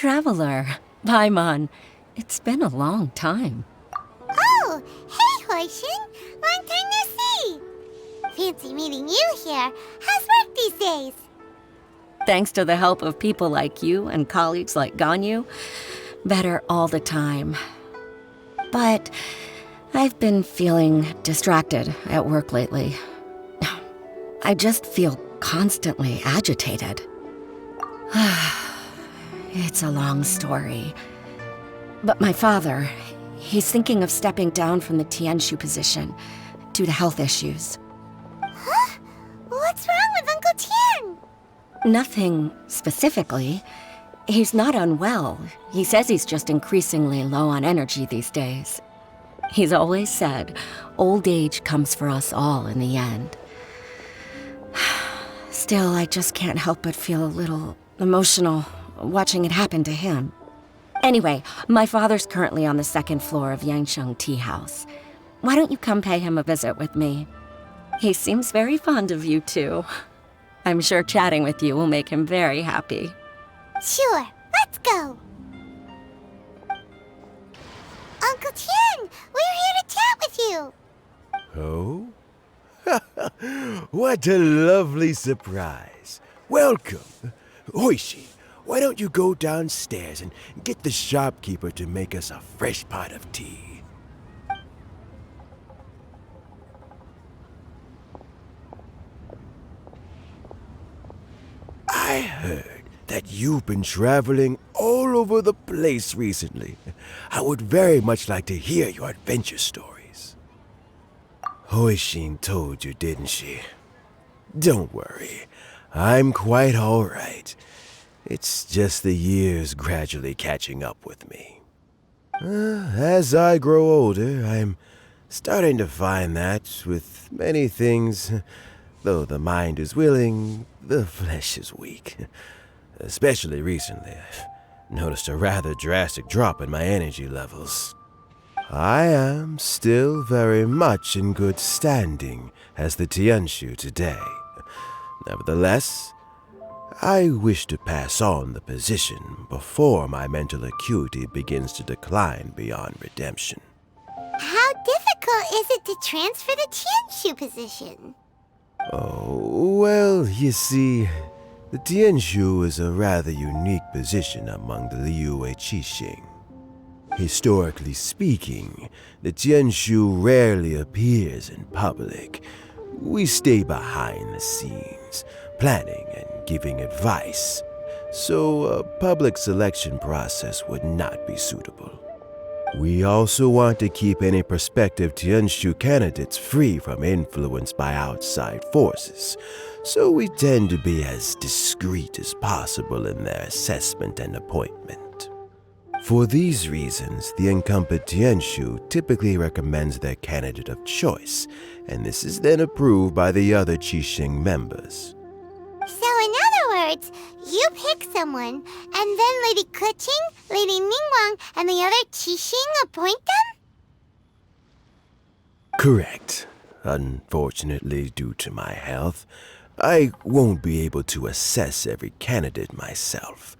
traveler, Paimon. It's been a long time. Oh, hey, Hoishin. Long time no see. Fancy meeting you here. How's work these days? Thanks to the help of people like you and colleagues like Ganyu, better all the time. But I've been feeling distracted at work lately. I just feel constantly agitated. It's a long story. But my father, he's thinking of stepping down from the Tianshu position due to health issues. Huh? What's wrong with Uncle Tian? Nothing specifically. He's not unwell. He says he's just increasingly low on energy these days. He's always said, old age comes for us all in the end. Still, I just can't help but feel a little emotional watching it happen to him. Anyway, my father's currently on the second floor of Yangsheng Tea House. Why don't you come pay him a visit with me? He seems very fond of you, too. I'm sure chatting with you will make him very happy. Sure, let's go. Uncle Tian, we're here to chat with you. Oh? What a lovely surprise. Welcome. Hoishi, why don't you go downstairs and get the shopkeeper to make us a fresh pot of tea? I heard that you've been traveling all over the place recently. I would very much like to hear your adventure stories. Hoishin told you, didn't she? Don't worry, I'm quite all right. It's just the years gradually catching up with me. As I grow older, I'm starting to find that with many things, though the mind is willing, the flesh is weak. Especially recently, I've noticed a rather drastic drop in my energy levels. I am still very much in good standing as the Tianshu today. Nevertheless, I wish to pass on the position before my mental acuity begins to decline beyond redemption. How difficult is it to transfer the Tianshu position? Oh, well, you see, the Tianshu is a rather unique position among the Liyue Qixing. Historically speaking, the Tianshu rarely appears in public. We stay behind the scenes, planning and giving advice, so a public selection process would not be suitable. We also want to keep any prospective Tianshu candidates free from influence by outside forces, so we tend to be as discreet as possible in their assessment and appointment. For these reasons, the incumbent Tianshu typically recommends their candidate of choice, and this is then approved by the other Qixing members. So in other words, you pick someone, and then Lady Keqing, Lady Ningguang, and the other Qixing appoint them? Correct. Unfortunately, due to my health, I won't be able to assess every candidate myself.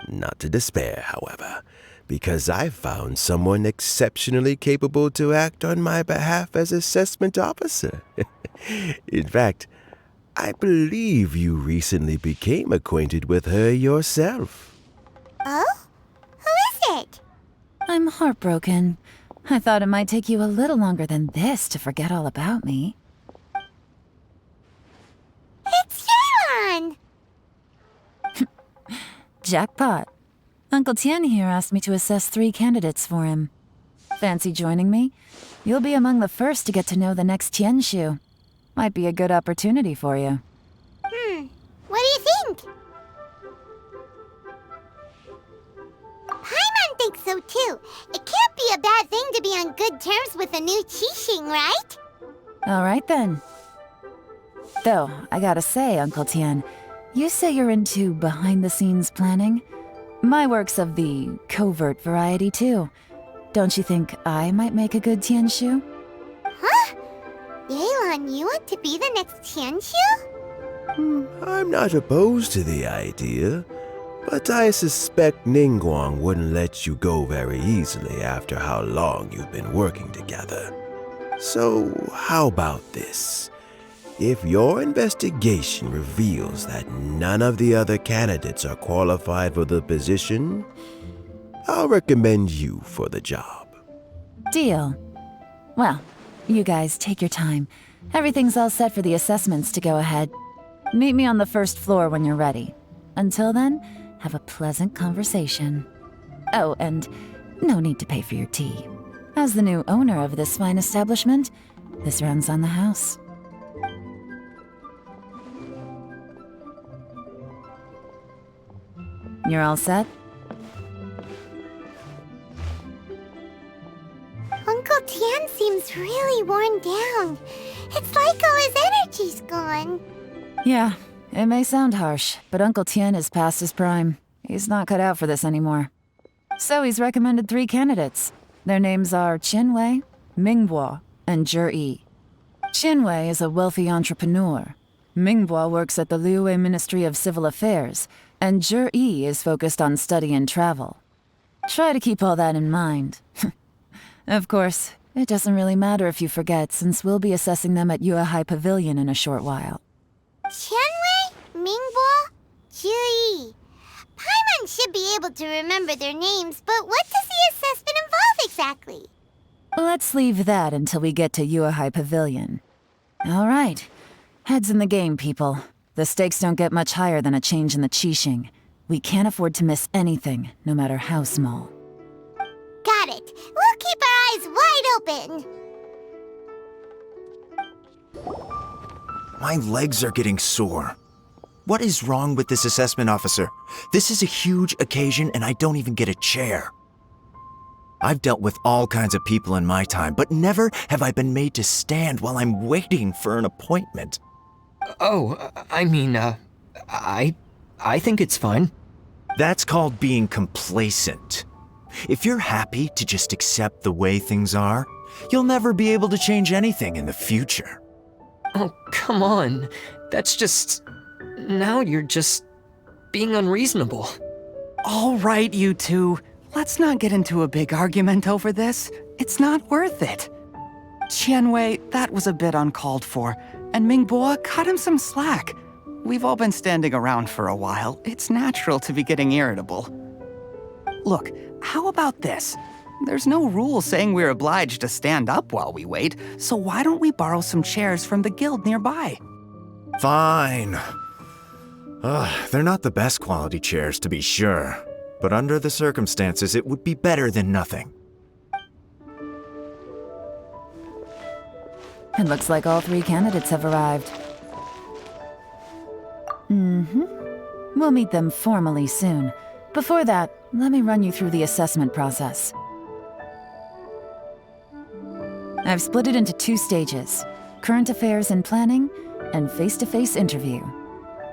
Not to despair, however, because I found someone exceptionally capable to act on my behalf as assessment officer. In fact, I believe you recently became acquainted with her yourself. Oh? Who is it? I'm heartbroken. I thought it might take you a little longer than this to forget all about me. It's Yelan! Jackpot. Uncle Tian here asked me to assess 3 candidates for him. Fancy joining me? You'll be among the first to get to know the next Tianshu. Might be a good opportunity for you. What do you think? Paimon thinks so too. It can't be a bad thing to be on good terms with a new Qixing, right? All right then. Though, I gotta say, Uncle Tian, you say you're into behind-the-scenes planning? My work's of the covert variety, too. Don't you think I might make a good Tianshu? Huh? Yelan, you want to be the next Tianshu? I'm not opposed to the idea. but I suspect Ningguang wouldn't let you go very easily after how long you've been working together. So, how about this? If your investigation reveals that none of the other candidates are qualified for the position, I'll recommend you for the job. Deal. Well, you guys take your time. Everything's all set for the assessments to go ahead. Meet me on the first floor when you're ready. Until then, have a pleasant conversation. Oh, and no need to pay for your tea. As the new owner of this fine establishment, this runs on the house. You're all set? Uncle Tian seems really worn down. It's like all his energy's gone. Yeah, it may sound harsh, but Uncle Tian is past his prime. He's not cut out for this anymore. So he's recommended 3 candidates. Their names are Qinwei, Mingbo, and Zhiyi. Qinwei is a wealthy entrepreneur. Mingbo works at the Liyue Ministry of Civil Affairs, and Zhiyi is focused on study and travel. Try to keep all that in mind. Of course, it doesn't really matter if you forget, since we'll be assessing them at Yuehai Pavilion in a short while. Qianwei, Mingbo, Zhiyi. Paimon should be able to remember their names, but what does the assessment involve exactly? Let's leave that until we get to Yuehai Pavilion. All right. Heads in the game, people. The stakes don't get much higher than a change in the Qixing. We can't afford to miss anything, no matter how small. Got it. We'll keep our eyes wide open. My legs are getting sore. What is wrong with this assessment officer? This is a huge occasion and I don't even get a chair. I've dealt with all kinds of people in my time, but never have I been made to stand while I'm waiting for an appointment. Oh, I think it's fine. That's called being complacent. If you're happy to just accept the way things are, you'll never be able to change anything in the future. Oh, come on. That's just... Now you're just being unreasonable. All right, you two. Let's not get into a big argument over this. It's not worth it. Qianwei, that was a bit uncalled for. And Mingbo, cut him some slack. We've all been standing around for a while. It's natural to be getting irritable. Look, how about this? There's no rule saying we're obliged to stand up while we wait, so why don't we borrow some chairs from the guild nearby? Fine. They're not the best quality chairs, to be sure. But under the circumstances, it would be better than nothing. It looks like all 3 candidates have arrived. We'll meet them formally soon. Before that, let me run you through the assessment process. I've split it into 2 stages: current affairs and planning, and face-to-face interview.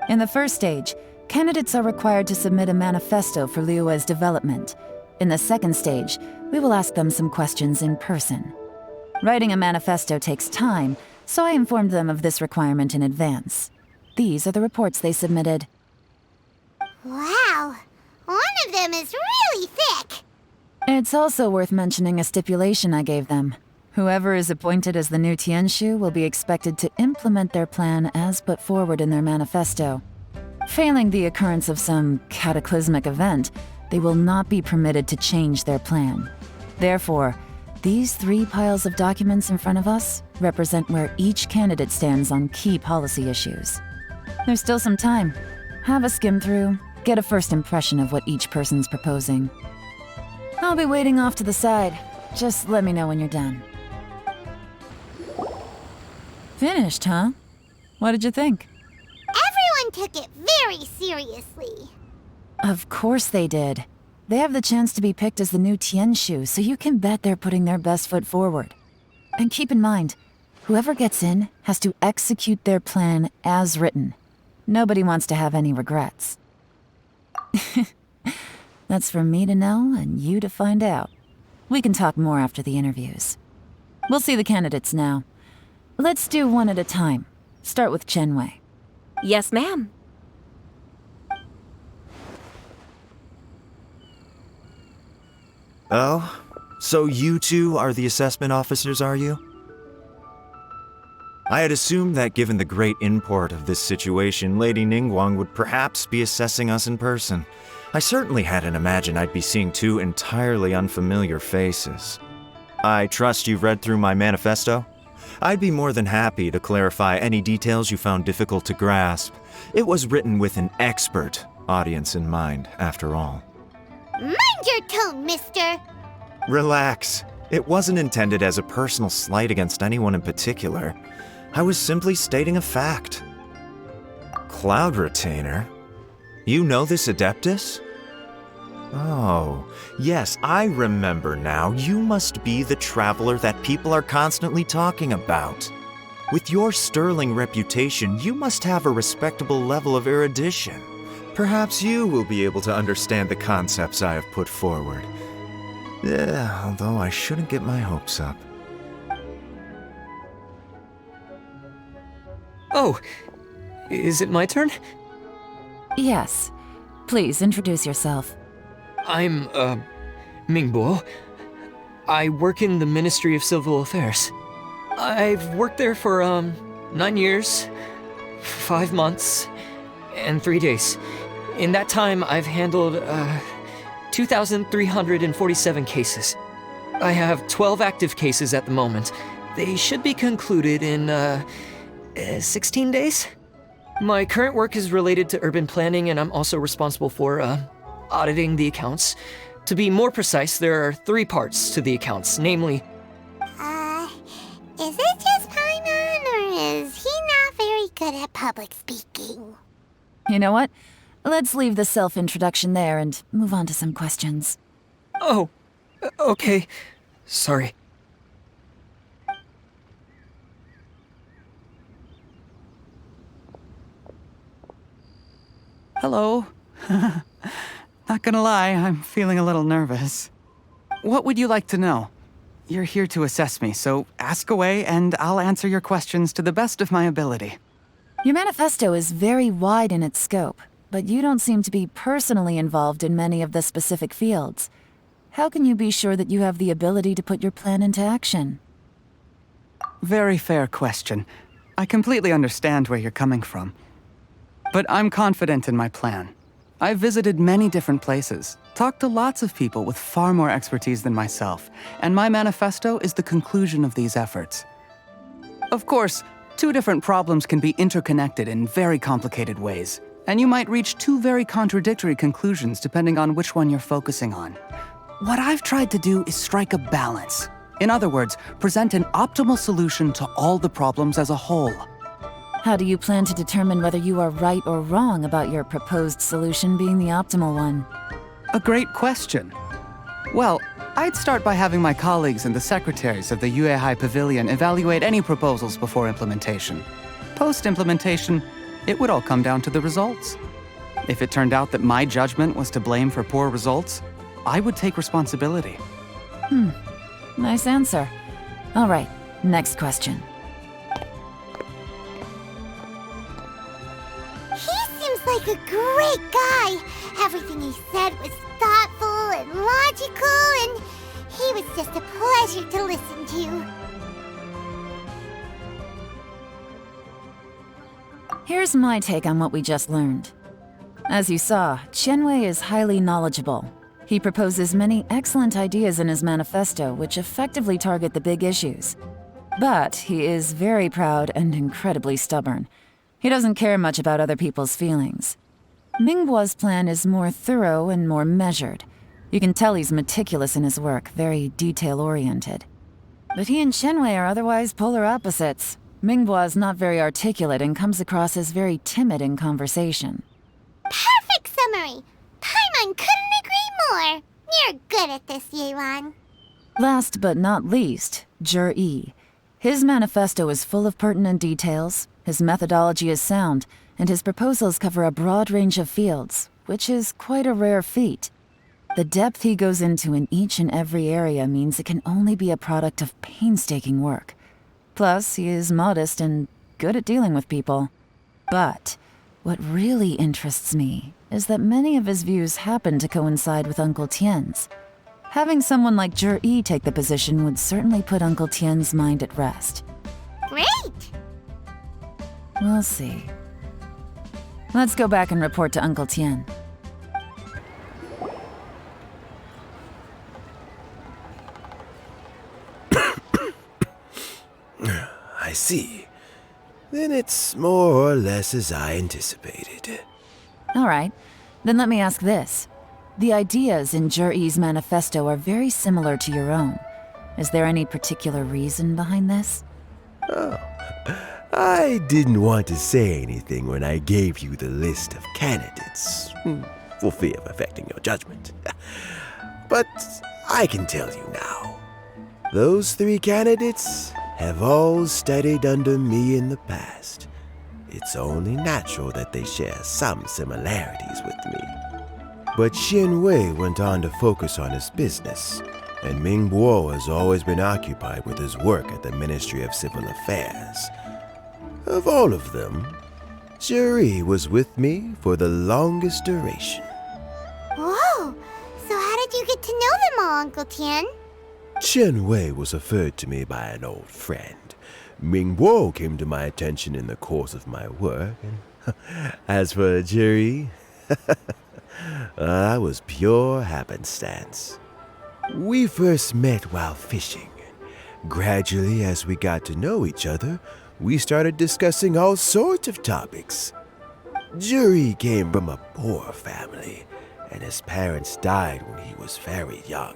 In the first stage, candidates are required to submit a manifesto for Liyue's development. In the second stage, we will ask them some questions in person. Writing a manifesto takes time, so I informed them of this requirement in advance. These are the reports they submitted. Wow. One of them is really thick. It's also worth mentioning a stipulation I gave them. Whoever is appointed as the new Tianshu will be expected to implement their plan as put forward in their manifesto. Failing the occurrence of some cataclysmic event, they will not be permitted to change their plan. Therefore, these 3 piles of documents in front of us represent where each candidate stands on key policy issues. There's still some time. Have a skim through, get a first impression of what each person's proposing. I'll be waiting off to the side. Just let me know when you're done. Finished, huh? What did you think? Everyone took it very seriously. Of course they did. They have the chance to be picked as the new Tianshu, so you can bet they're putting their best foot forward. And keep in mind, whoever gets in has to execute their plan as written. Nobody wants to have any regrets. That's for me to know and you to find out. We can talk more after the interviews. We'll see the candidates now. Let's do one at a time. Start with Qinwei. Yes, ma'am. Oh? So you two are the assessment officers, are you? I had assumed that given the great import of this situation, Lady Ningguang would perhaps be assessing us in person. I certainly hadn't imagined I'd be seeing two entirely unfamiliar faces. I trust you've read through my manifesto? I'd be more than happy to clarify any details you found difficult to grasp. It was written with an expert audience in mind, after all. Mind your tone, mister! Relax. It wasn't intended as a personal slight against anyone in particular. I was simply stating a fact. Cloud Retainer? You know this Adeptus? Oh, yes, I remember now. You must be the traveler that people are constantly talking about. With your sterling reputation, you must have a respectable level of erudition. Perhaps you will be able to understand the concepts I have put forward. Although I shouldn't get my hopes up. Oh, is it my turn? Yes. Please introduce yourself. I'm, Mingbo. I work in the Ministry of Civil Affairs. I've worked there for, 9 years, 5 months, and 3 days. In that time, I've handled, 2,347 cases. I have 12 active cases at the moment. They should be concluded in, 16 days? My current work is related to urban planning, and I'm also responsible for, auditing the accounts. To be more precise, there are 3 parts to the accounts, namely... Is it just Paimon, or is he not very good at public speaking? You know what? Let's leave the self-introduction there and move on to some questions. Oh, okay. Sorry. Hello. Not gonna lie, I'm feeling a little nervous. What would you like to know? You're here to assess me, so ask away and I'll answer your questions to the best of my ability. Your manifesto is very wide in its scope, but you don't seem to be personally involved in many of the specific fields. How can you be sure that you have the ability to put your plan into action? Very fair question. I completely understand where you're coming from. But I'm confident in my plan. I've visited many different places, talked to lots of people with far more expertise than myself, and my manifesto is the conclusion of these efforts. Of course, 2 different problems can be interconnected in very complicated ways, and you might reach 2 very contradictory conclusions depending on which one you're focusing on. What I've tried to do is strike a balance. In other words, present an optimal solution to all the problems as a whole. How do you plan to determine whether you are right or wrong about your proposed solution being the optimal one? A great question. Well, I'd start by having my colleagues and the secretaries of the Yuehai Pavilion evaluate any proposals before implementation. Post-implementation, it would all come down to the results. If it turned out that my judgment was to blame for poor results, I would take responsibility. Nice answer. All right, next question. He seems like a great guy. Everything he said was thoughtful and logical, and he was just a pleasure to listen to. Here's my take on what we just learned. As you saw, Qianwei is highly knowledgeable. He proposes many excellent ideas in his manifesto which effectively target the big issues. But he is very proud and incredibly stubborn. He doesn't care much about other people's feelings. Mingbo's plan is more thorough and more measured. You can tell he's meticulous in his work, very detail-oriented. But he and Qianwei are otherwise polar opposites. Mingbo is not very articulate and comes across as very timid in conversation. Perfect summary! Paimon couldn't agree more! You're good at this, Yelan. Last but not least, Zhiyi. His manifesto is full of pertinent details, his methodology is sound, and his proposals cover a broad range of fields, which is quite a rare feat. The depth he goes into in each and every area means it can only be a product of painstaking work. Plus, he is modest and good at dealing with people. But what really interests me is that many of his views happen to coincide with Uncle Tian's. Having someone like Zhiyi take the position would certainly put Uncle Tian's mind at rest. Great! We'll see. Let's go back and report to Uncle Tian. I see. Then it's more or less as I anticipated. All right, then let me ask this. The ideas in Zhiyi's manifesto are very similar to your own. Is there any particular reason behind this? Oh, I didn't want to say anything when I gave you the list of candidates, for fear of affecting your judgment. But I can tell you now. Those 3 candidates have all studied under me in the past. It's only natural that they share some similarities with me. But Xin Wei went on to focus on his business, and Ming Bo has always been occupied with his work at the Ministry of Civil Affairs. Of all of them, Zhiyi was with me for the longest duration. Whoa! So how did you get to know them all, Uncle Tian? Chen Wei was referred to me by an old friend. Ming Bo came to my attention in the course of my work, and as for Zhiyi, that was pure happenstance. We first met while fishing. Gradually, as we got to know each other, we started discussing all sorts of topics. Zhiyi came from a poor family, and his parents died when he was very young.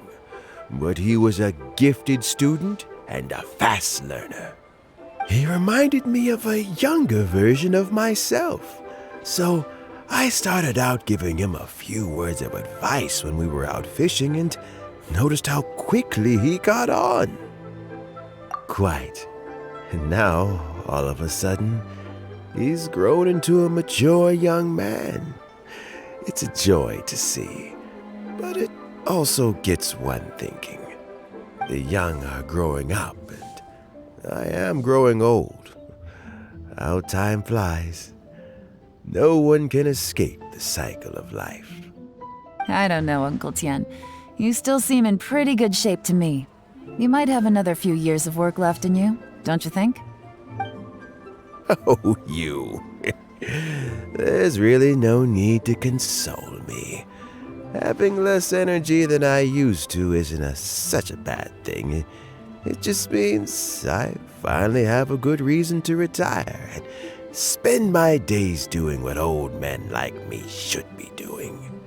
But he was a gifted student and a fast learner. He reminded me of a younger version of myself, so I started out giving him a few words of advice when we were out fishing and noticed how quickly he got on. Quite. And now, all of a sudden, he's grown into a mature young man. It's a joy to see, but it also gets one thinking. The young are growing up, and I am growing old. How time flies. No one can escape the cycle of life. I don't know, Uncle Tian. You still seem in pretty good shape to me. You might have another few years of work left in you, don't you think? Oh, you. There's really no need to console me. Having less energy than I used to isn't such a bad thing. It just means I finally have a good reason to retire and spend my days doing what old men like me should be doing.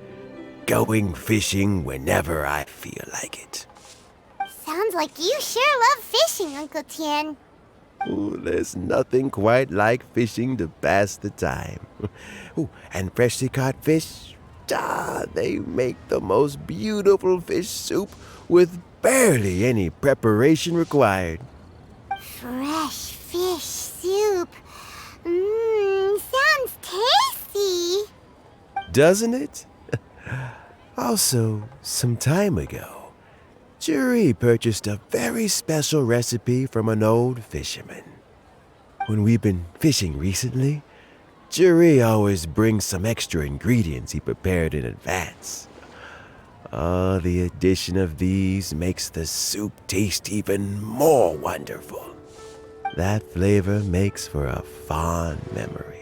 Going fishing whenever I feel like it. Sounds like you sure love fishing, Uncle Tian. Ooh, there's nothing quite like fishing to pass the time. Ooh, and freshly caught fish, they make the most beautiful fish soup with barely any preparation required. Fresh fish soup. Sounds tasty. Doesn't it? Also, some time ago, Zhiyi purchased a very special recipe from an old fisherman. When we've been fishing recently, Zhiyi always brings some extra ingredients he prepared in advance. The addition of these makes the soup taste even more wonderful. That flavor makes for a fond memory.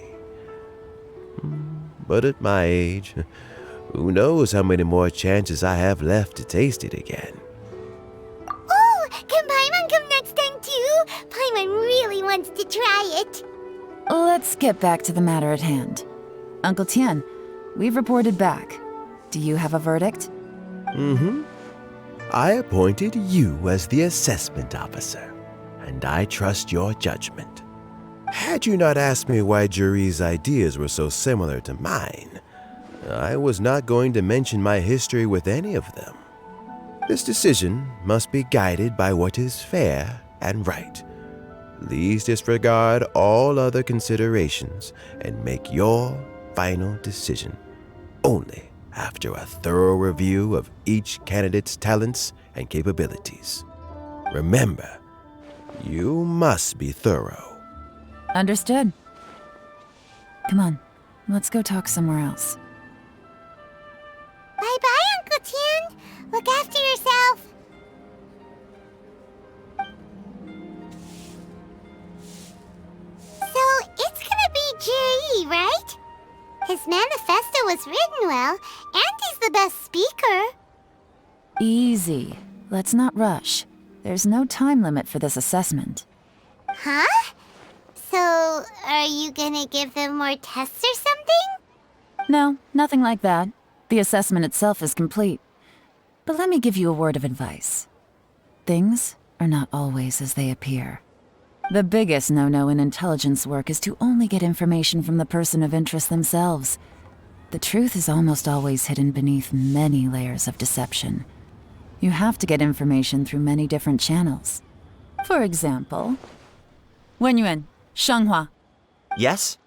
But at my age, who knows how many more chances I have left to taste it again. Oh, can Paimon come next time too? Paimon really wants to try it. Let's get back to the matter at hand. Uncle Tian, we've reported back. Do you have a verdict? I appointed you as the assessment officer, and I trust your judgment. Had you not asked me why Zhiyi's ideas were so similar to mine, I was not going to mention my history with any of them. This decision must be guided by what is fair and right. Please disregard all other considerations and make your final decision only after a thorough review of each candidate's talents and capabilities. Remember, you must be thorough. Understood. Come on, let's go talk somewhere else. Bye-bye, Uncle Tian. Look after yourself. So, it's gonna be Zhiyi, right? His manifesto was written well, and he's the best speaker. Easy. Let's not rush. There's no time limit for this assessment. Huh? So, are you gonna give them more tests or something? No, nothing like that. The assessment itself is complete. But let me give you a word of advice. Things are not always as they appear. The biggest no-no in intelligence work is to only get information from the person of interest themselves. The truth is almost always hidden beneath many layers of deception. You have to get information through many different channels. For example, Wenyuan, Shanghua. Yes?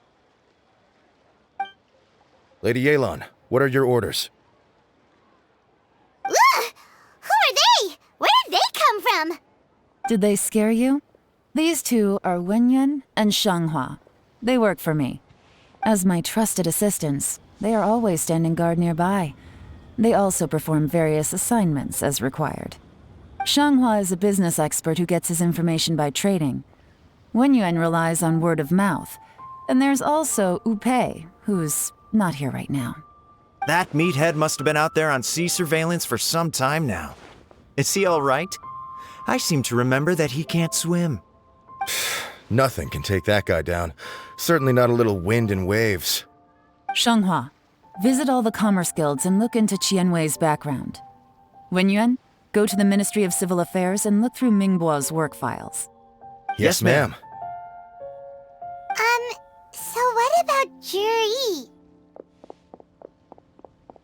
Lady Yelan, what are your orders? Ugh! Who are they? Where did they come from? Did they scare you? These two are Wenyuan and Shanghua. They work for me. As my trusted assistants, they are always standing guard nearby. They also perform various assignments as required. Shanghua is a business expert who gets his information by trading. Wenyuan relies on word of mouth. And there's also Upei, who's not here right now. That meathead must have been out there on sea surveillance for some time now. Is he all right? I seem to remember that he can't swim. Nothing can take that guy down. Certainly not a little wind and waves. Shanghua, visit all the commerce guilds and look into Qianwei's background. Wenyuan, go to the Ministry of Civil Affairs and look through Mingbo's work files. Yes, ma'am. So what about Zhiyi?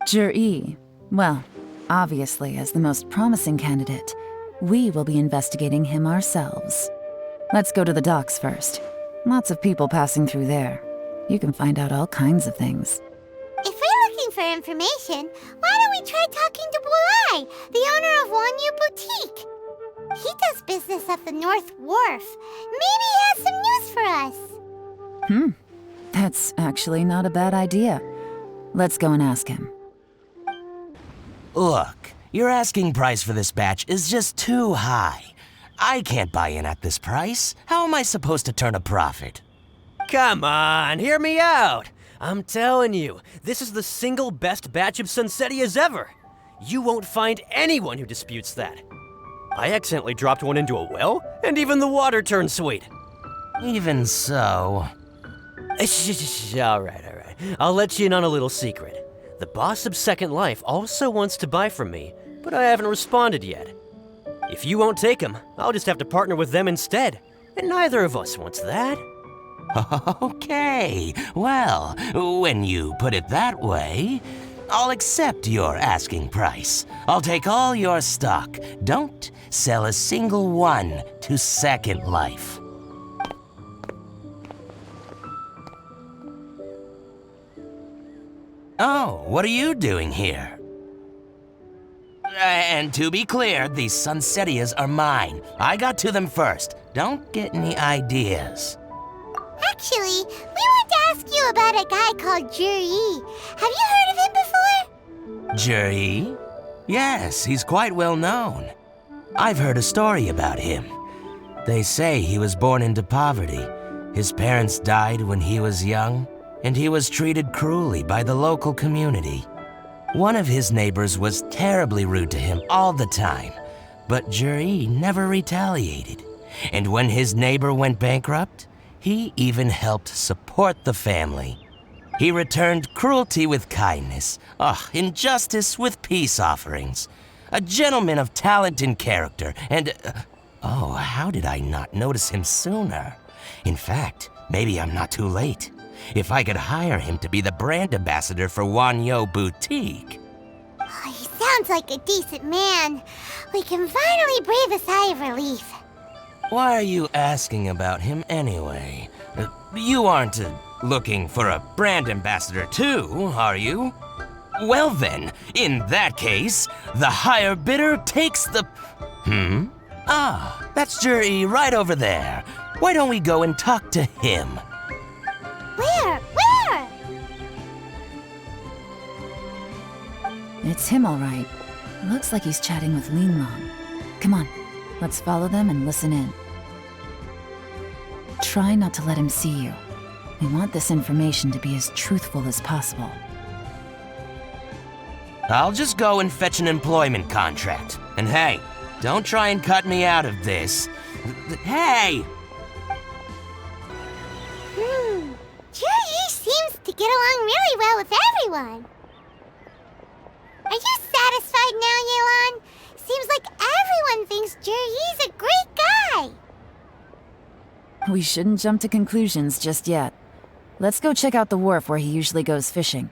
Zhiyi, well, obviously as the most promising candidate, we will be investigating him ourselves. Let's go to the docks first. Lots of people passing through there. You can find out all kinds of things. If we're looking for information, why don't we try talking to Bulai, the owner of Wanyu Boutique? He does business at the North Wharf. Maybe he has some news for us. That's actually not a bad idea. Let's go and ask him. Look, your asking price for this batch is just too high. I can't buy in at this price. How am I supposed to turn a profit? Come on, hear me out. I'm telling you, this is the single best batch of Sunsettias ever. You won't find anyone who disputes that. I accidentally dropped one into a well, and even the water turned sweet. Even so... All right. I'll let you in on a little secret. The boss of Second Life also wants to buy from me, but I haven't responded yet. If you won't take him, I'll just have to partner with them instead, and neither of us wants that. Okay, well, when you put it that way, I'll accept your asking price. I'll take all your stock. Don't sell a single one to Second Life. Oh, what are you doing here? And to be clear, these Sunsettias are mine. I got to them first. Don't get any ideas. Actually, we want to ask you about a guy called Zhiyi. Have you heard of him before? Zhiyi? Yes, he's quite well known. I've heard a story about him. They say he was born into poverty. His parents died when he was young, and he was treated cruelly by the local community. One of his neighbors was terribly rude to him all the time, but Zhiyi never retaliated. And when his neighbor went bankrupt, he even helped support the family. He returned cruelty with kindness, injustice with peace offerings. A gentleman of talent and character, and... how did I not notice him sooner? In fact, maybe I'm not too late. If I could hire him to be the brand ambassador for Wanyu Boutique. Oh, he sounds like a decent man. We can finally breathe a sigh of relief. Why are you asking about him anyway? You aren't looking for a brand ambassador too, are you? Well then, in that case, the higher bidder takes the... that's Zhiyi right over there. Why don't we go and talk to him? Where? It's him, all right. Looks like he's chatting with Linlong. Come on, let's follow them and listen in. Try not to let him see you. We want this information to be as truthful as possible. I'll just go and fetch an employment contract. And hey, don't try and cut me out of this. Hey! Zhiyi seems to get along really well with everyone. Are you satisfied now, Yelan? Seems like everyone thinks Zhiyi's a great guy. We shouldn't jump to conclusions just yet. Let's go check out the wharf where he usually goes fishing.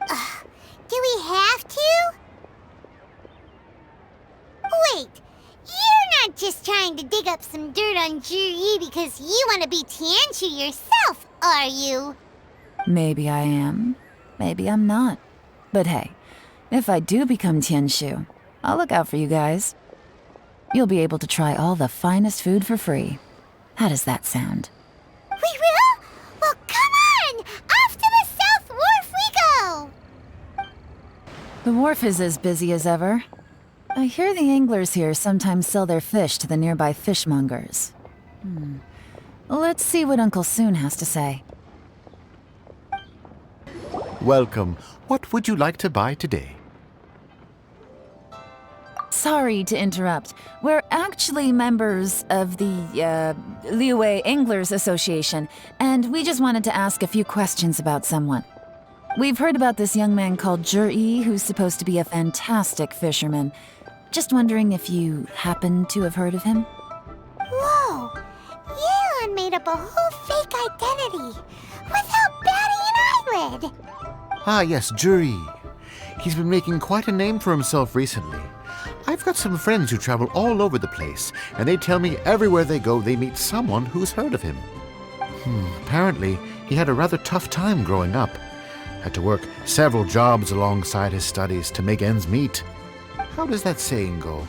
Do we have to? Wait, you're not just trying to dig up some dirt on Zhiyi because you want to be Tianshu yourself, are you? Maybe I am. Maybe I'm not. But hey, if I do become Tianshu, I'll look out for you guys. You'll be able to try all the finest food for free. How does that sound? We will? Well, come on! Off to the South Wharf we go! The wharf is as busy as ever. I hear the anglers here sometimes sell their fish to the nearby fishmongers. Let's see what Uncle Soon has to say. Welcome. What would you like to buy today? Sorry to interrupt. We're actually members of the, Liyue Anglers Association, and we just wanted to ask a few questions about someone. We've heard about this young man called Zhiyi, who's supposed to be a fantastic fisherman. Just wondering if you happen to have heard of him? Whoa! Yelan made up a whole fake identity without batting an eyelid! Ah, yes, Zhiyi. He's been making quite a name for himself recently. I've got some friends who travel all over the place, and they tell me everywhere they go they meet someone who's heard of him. Apparently, he had a rather tough time growing up. Had to work several jobs alongside his studies to make ends meet. How does that saying go?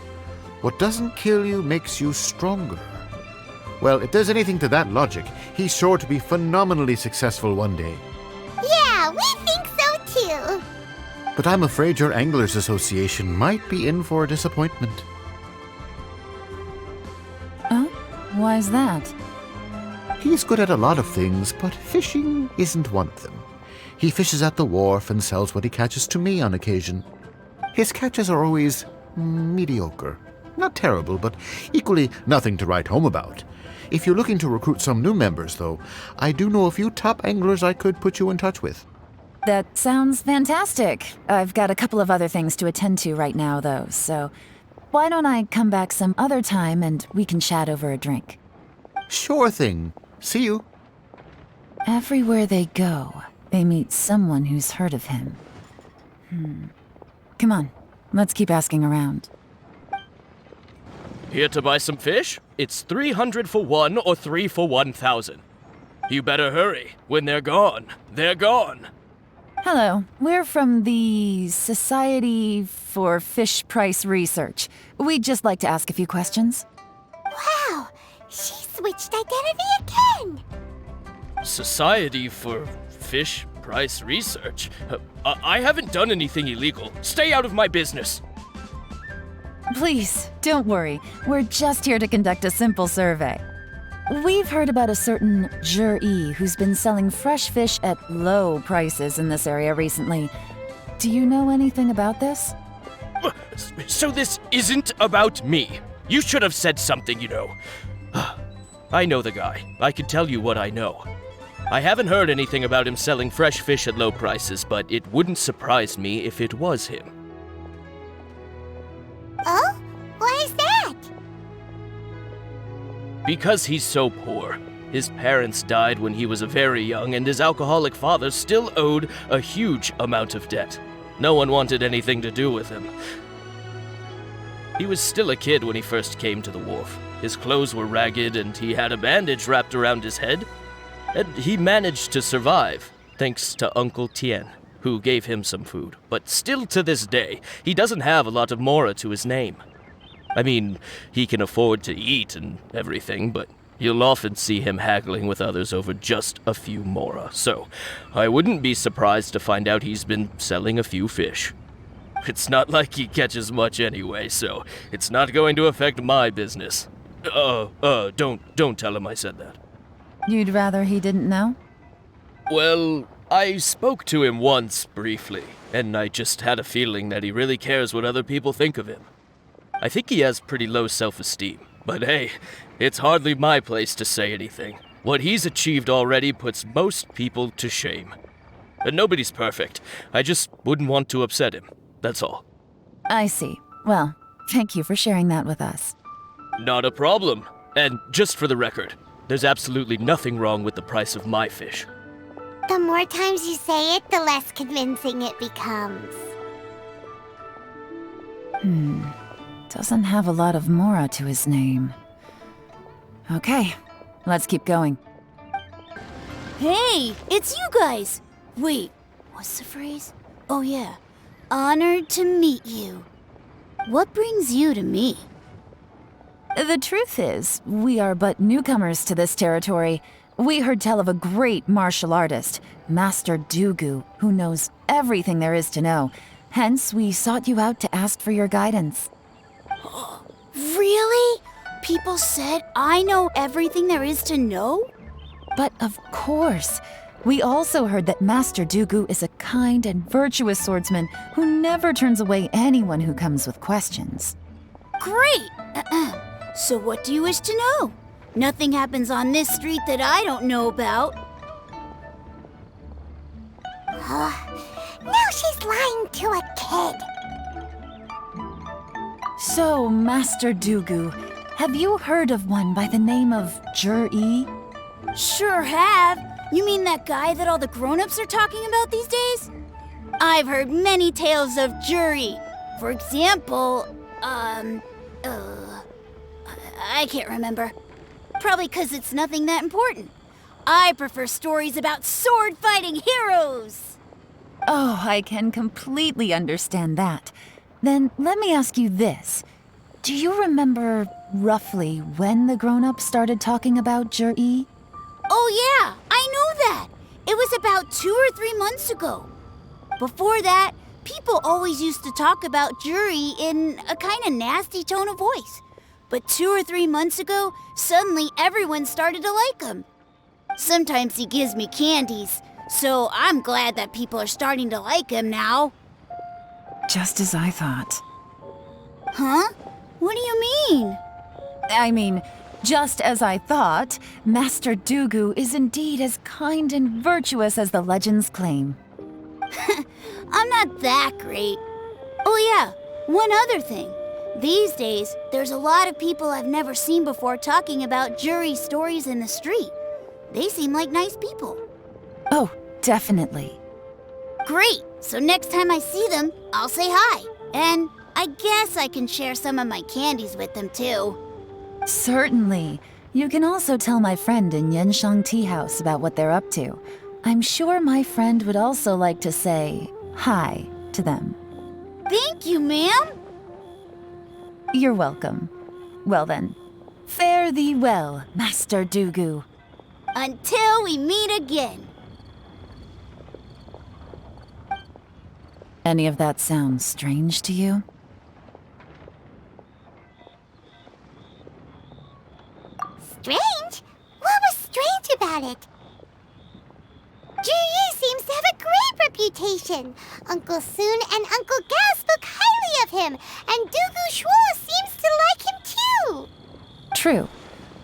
What doesn't kill you makes you stronger. Well, if there's anything to that logic, he's sure to be phenomenally successful one day. Yeah, we think so too! But I'm afraid your Anglers Association might be in for a disappointment. Oh? Why's that? He's good at a lot of things, but fishing isn't one of them. He fishes at the wharf and sells what he catches to me on occasion. His catches are always mediocre. Not terrible, but equally nothing to write home about. If you're looking to recruit some new members, though, I do know a few top anglers I could put you in touch with. That sounds fantastic. I've got a couple of other things to attend to right now, though, so why don't I come back some other time and we can chat over a drink? Sure thing. See you. Everywhere they go, they meet someone who's heard of him. Come on, let's keep asking around. Here to buy some fish? It's 300 for one or 3 for 1,000. You better hurry. When they're gone, they're gone. Hello, we're from the Society for Fish Price Research. We'd just like to ask a few questions. Wow! She switched identity again! Society for Fish Price Research? I haven't done anything illegal. Stay out of my business. Please, don't worry. We're just here to conduct a simple survey. We've heard about a certain Zhiyi who's been selling fresh fish at low prices in this area recently. Do you know anything about this? So this isn't about me. You should have said something, you know. I know the guy. I can tell you what I know. I haven't heard anything about him selling fresh fish at low prices, but it wouldn't surprise me if it was him. Oh? Why is that? Because he's so poor. His parents died when he was very young, and his alcoholic father still owed a huge amount of debt. No one wanted anything to do with him. He was still a kid when he first came to the wharf. His clothes were ragged, and he had a bandage wrapped around his head. And he managed to survive, thanks to Uncle Tian, who gave him some food. But still to this day, he doesn't have a lot of mora to his name. I mean, he can afford to eat and everything, but you'll often see him haggling with others over just a few mora. So, I wouldn't be surprised to find out he's been selling a few fish. It's not like he catches much anyway, so it's not going to affect my business. Don't tell him I said that. You'd rather he didn't know? Well, I spoke to him once, briefly, and I just had a feeling that he really cares what other people think of him. I think he has pretty low self-esteem, but hey, it's hardly my place to say anything. What he's achieved already puts most people to shame. And nobody's perfect. I just wouldn't want to upset him, that's all. I see. Well, thank you for sharing that with us. Not a problem. And just for the record, there's absolutely nothing wrong with the price of my fish. The more times you say it, the less convincing it becomes. Doesn't have a lot of mora to his name. Okay, let's keep going. Hey, it's you guys! Wait, what's the phrase? Oh yeah, honored to meet you. What brings you to me? The truth is, we are but newcomers to this territory. We heard tell of a great martial artist, Master Dugu, who knows everything there is to know. Hence, we sought you out to ask for your guidance. Really? People said I know everything there is to know? But of course. We also heard that Master Dugu is a kind and virtuous swordsman who never turns away anyone who comes with questions. Great! So what do you wish to know? Nothing happens on this street that I don't know about. Now she's lying to a kid. So, Master Dugu, have you heard of one by the name of Zhiyi? Sure have. You mean that guy that all the grown-ups are talking about these days? I've heard many tales of Zhiyi. For example, I can't remember. Probably 'cause it's nothing that important. I prefer stories about sword-fighting heroes. Oh, I can completely understand that. Then let me ask you this. Do you remember roughly when the grown-ups started talking about Zhiyi? Oh yeah, I know that. It was about 2 or 3 months ago. Before that, people always used to talk about Zhiyi in a kind of nasty tone of voice. But 2 or 3 months ago, suddenly everyone started to like him. Sometimes he gives me candies, so I'm glad that people are starting to like him now. Just as I thought. Huh? What do you mean? I mean, just as I thought, Master Dugu is indeed as kind and virtuous as the legends claim. I'm not that great. Oh yeah, one other thing. These days, there's a lot of people I've never seen before talking about Zhiyi stories in the street. They seem like nice people. Oh, definitely. Great! So next time I see them, I'll say hi. And I guess I can share some of my candies with them too. Certainly. You can also tell my friend in Yenshang Tea House about what they're up to. I'm sure my friend would also like to say hi to them. Thank you, ma'am! You're welcome. Well then, fare thee well, Master Dugu. Until we meet again. Any of that sound strange to you? Strange? What was strange about it? Zhiyi seems to have a great reputation. Uncle Soon and Uncle Gao spoke highly of him, and Dugu Shuo seems to like him too. True,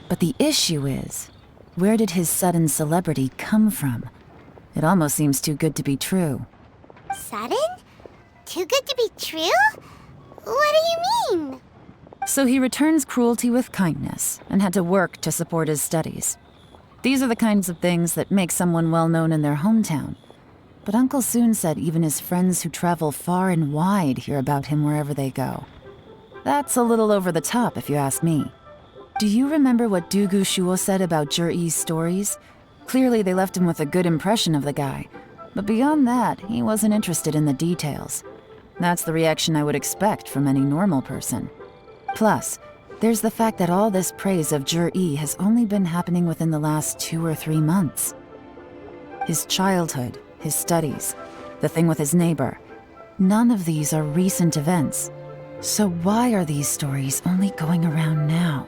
but the issue is, where did his sudden celebrity come from? It almost seems too good to be true. Sudden? Too good to be true? What do you mean? So he returns cruelty with kindness and had to work to support his studies. These are the kinds of things that make someone well known in their hometown. But Uncle Soon said even his friends who travel far and wide hear about him wherever they go. That's a little over the top, if you ask me. Do you remember what Dugu Shuo said about Zhiyi's stories? Clearly they left him with a good impression of the guy. But beyond that, he wasn't interested in the details. That's the reaction I would expect from any normal person. Plus, there's the fact that all this praise of Zhiyi has only been happening within the last 2 or 3 months. His childhood, his studies, the thing with his neighbor. None of these are recent events. So why are these stories only going around now?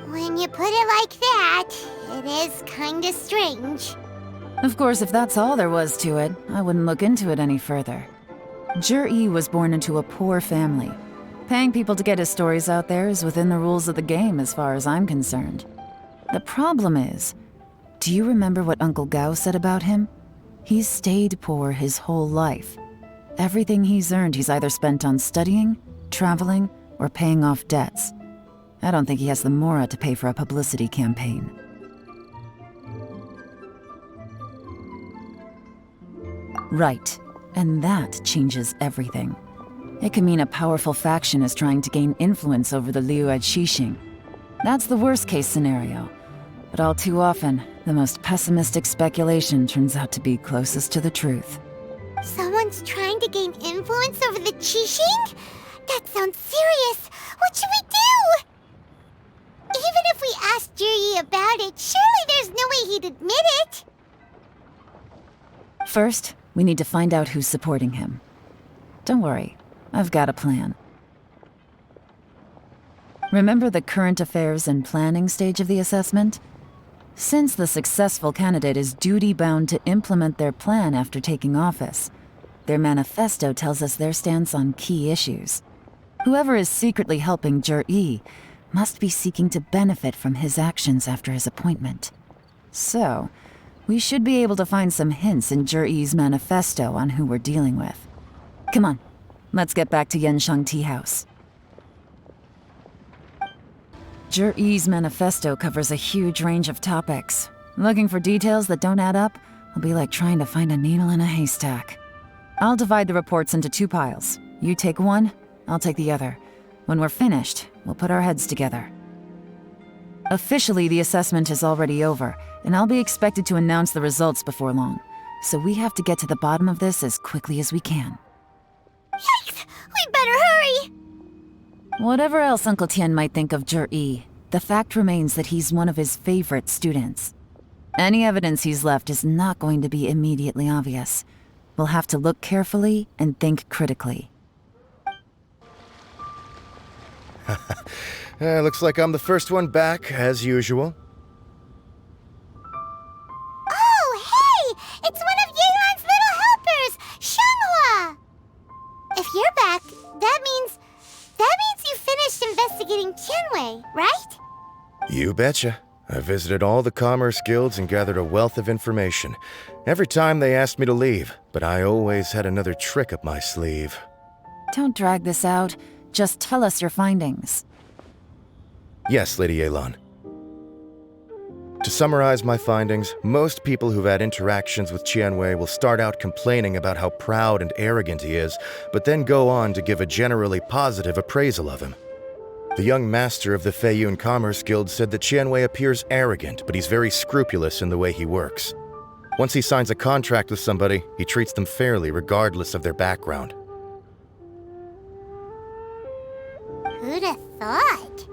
When you put it like that, it is kinda strange. Of course, if that's all there was to it, I wouldn't look into it any further. Zhiyi was born into a poor family. Paying people to get his stories out there is within the rules of the game as far as I'm concerned. The problem is, do you remember what Uncle Gao said about him? He's stayed poor his whole life. Everything he's earned he's either spent on studying, traveling, or paying off debts. I don't think he has the mora to pay for a publicity campaign. Right, and that changes everything. It can mean a powerful faction is trying to gain influence over the Liu at Xixing. That's the worst-case scenario. But all too often, the most pessimistic speculation turns out to be closest to the truth. Someone's trying to gain influence over the Qixing? That sounds serious. What should we do? Even if we asked Zhiyi about it, surely there's no way he'd admit it. First, we need to find out who's supporting him. Don't worry, I've got a plan. Remember the current affairs and planning stage of the assessment? Since the successful candidate is duty-bound to implement their plan after taking office, their manifesto tells us their stance on key issues. Whoever is secretly helping Zhiyi must be seeking to benefit from his actions after his appointment. So, we should be able to find some hints in Zhiyi's manifesto on who we're dealing with. Come on, let's get back to Yansheng Tea House. Zhiyi's manifesto covers a huge range of topics. Looking for details that don't add up will be like trying to find a needle in a haystack. I'll divide the reports into 2 piles. You take one, I'll take the other. When we're finished, we'll put our heads together. Officially, the assessment is already over, and I'll be expected to announce the results before long. So we have to get to the bottom of this as quickly as we can. Yikes! We better hurry! Whatever else Uncle Tian might think of Zhiyi, the fact remains that he's one of his favorite students. Any evidence he's left is not going to be immediately obvious. We'll have to look carefully and think critically. Looks like I'm the first one back, as usual. Oh, hey! It's one of Yelan's little helpers, Shanghua! If you're back, that means you finished investigating Tianwei, right? You betcha. I visited all the commerce guilds and gathered a wealth of information. Every time they asked me to leave, but I always had another trick up my sleeve. Don't drag this out. Just tell us your findings. Yes, Lady Yelan. To summarize my findings, most people who've had interactions with Tianwei will start out complaining about how proud and arrogant he is, but then go on to give a generally positive appraisal of him. The young master of the Feiyun Commerce Guild said that Tianwei appears arrogant, but he's very scrupulous in the way he works. Once he signs a contract with somebody, he treats them fairly regardless of their background. Who'd have thought?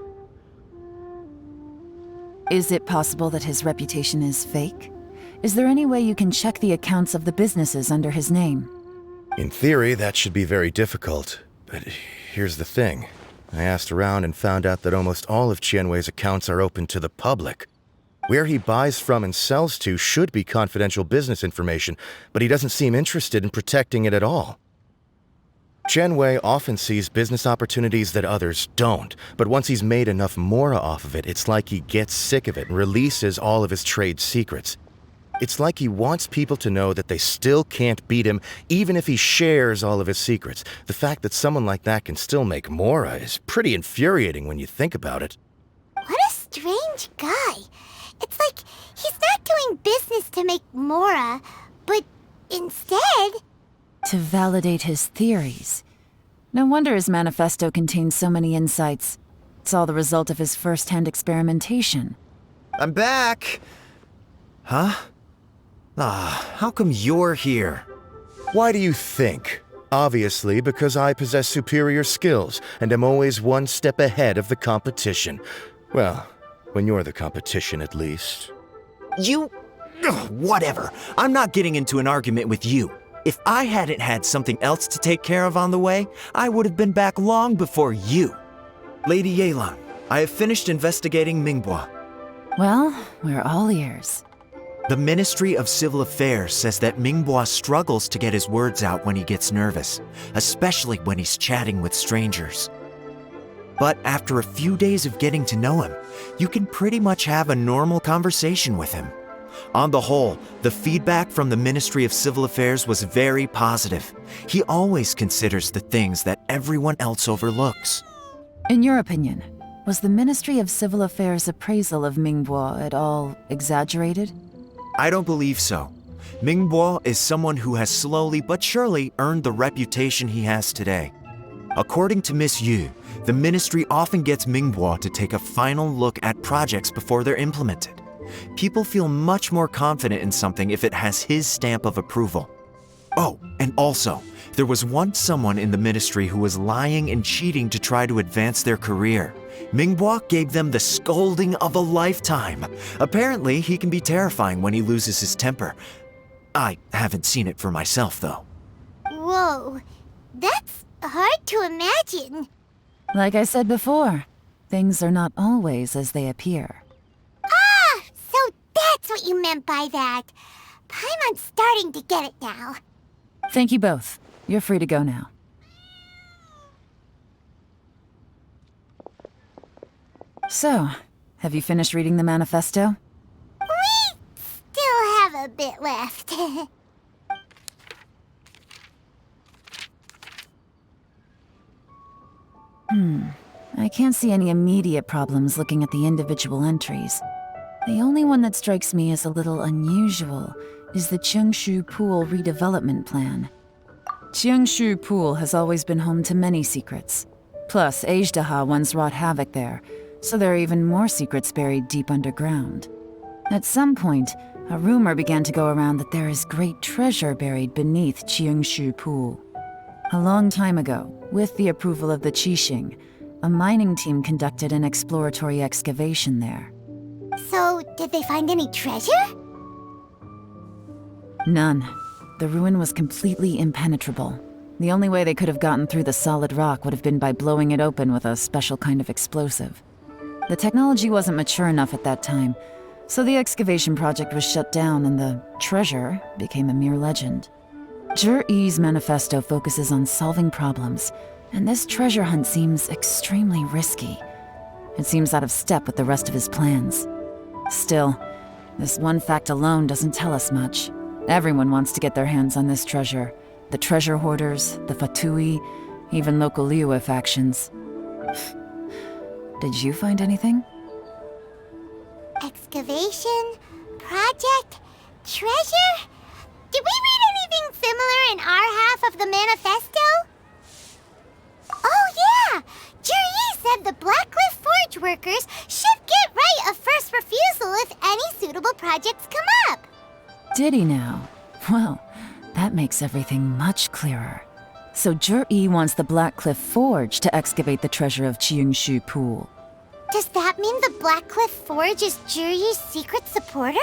Is it possible that his reputation is fake? Is there any way you can check the accounts of the businesses under his name? In theory, that should be very difficult, but here's the thing. I asked around and found out that almost all of Tianwei's accounts are open to the public. Where he buys from and sells to should be confidential business information, but he doesn't seem interested in protecting it at all. Tianwei often sees business opportunities that others don't, but once he's made enough mora off of it, it's like he gets sick of it and releases all of his trade secrets. It's like he wants people to know that they still can't beat him, even if he shares all of his secrets. The fact that someone like that can still make mora is pretty infuriating when you think about it. What a strange guy. It's like he's not doing business to make mora, but instead... to validate his theories. No wonder his manifesto contains so many insights. It's all the result of his first-hand experimentation. I'm back! Huh? How come you're here? Why do you think? Obviously, because I possess superior skills and am always one step ahead of the competition. Well, when you're the competition, at least. You... Ugh, whatever. I'm not getting into an argument with you. If I hadn't had something else to take care of on the way, I would have been back long before you. Lady Yelan, I have finished investigating Mingbois. Well, we're all ears. The Ministry of Civil Affairs says that Mingbois struggles to get his words out when he gets nervous, especially when he's chatting with strangers. But after a few days of getting to know him, you can pretty much have a normal conversation with him. On the whole, the feedback from the Ministry of Civil Affairs was very positive. He always considers the things that everyone else overlooks. In your opinion, was the Ministry of Civil Affairs' appraisal of Mingbois at all exaggerated? I don't believe so. Mingbois is someone who has slowly but surely earned the reputation he has today. According to Miss Yu, the ministry often gets Mingbois to take a final look at projects before they're implemented. People feel much more confident in something if it has his stamp of approval. Oh, and also, there was once someone in the ministry who was lying and cheating to try to advance their career. Mingbois gave them the scolding of a lifetime. Apparently, he can be terrifying when he loses his temper. I haven't seen it for myself, though. Whoa, that's hard to imagine. Like I said before, things are not always as they appear. Ah, so that's what you meant by that. Paimon's starting to get it now. Thank you both. You're free to go now. So, have you finished reading the manifesto? We still have a bit left. I can't see any immediate problems looking at the individual entries. The only one that strikes me as a little unusual is the Tianshu Pool redevelopment plan. Tianshu Pool has always been home to many secrets. Plus, Ajdaha once wrought havoc there, so there are even more secrets buried deep underground. At some point, a rumor began to go around that there is great treasure buried beneath Tianshu Pool. A long time ago, with the approval of the Qixing, a mining team conducted an exploratory excavation there. So, did they find any treasure? None. The ruin was completely impenetrable. The only way they could have gotten through the solid rock would have been by blowing it open with a special kind of explosive. The technology wasn't mature enough at that time, so the excavation project was shut down and the treasure became a mere legend. Zhiyi's manifesto focuses on solving problems, and this treasure hunt seems extremely risky. It seems out of step with the rest of his plans. Still, this one fact alone doesn't tell us much. Everyone wants to get their hands on this treasure. The treasure hoarders, the Fatui, even local Liyue factions. Did you find anything? Excavation? Project? Treasure? Did we read anything similar in our half of the manifesto? Oh yeah! Zhiyi said the Blackcliff Forge workers should get right of first refusal if any suitable projects come up. Did he now? Well, that makes everything much clearer. So Zhiyi wants the Blackcliff Forge to excavate the treasure of Tianshu Pool. Does that mean the Blackcliff Forge is Zhiyi's secret supporter?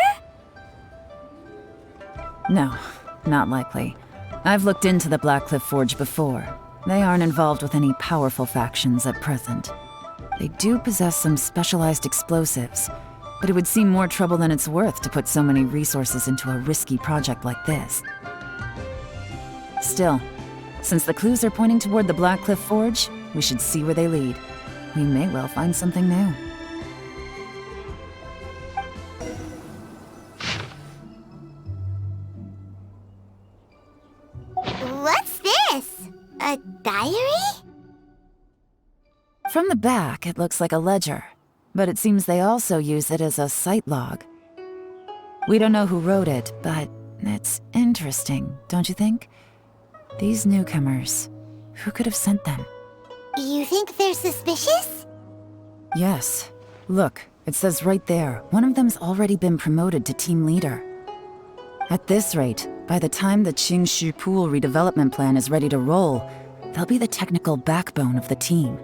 No, not likely. I've looked into the Blackcliff Forge before. They aren't involved with any powerful factions at present. They do possess some specialized explosives, but it would seem more trouble than it's worth to put so many resources into a risky project like this. Still, since the clues are pointing toward the Blackcliff Forge, we should see where they lead. We may well find something new. What's this? A diary? From the back, it looks like a ledger, but it seems they also use it as a site log. We don't know who wrote it, but it's interesting, don't you think? These newcomers, who could have sent them? You think they're suspicious? Yes. Look, it says right there, one of them's already been promoted to team leader. At this rate, by the time the Tianshu Pool redevelopment plan is ready to roll, they'll be the technical backbone of the team.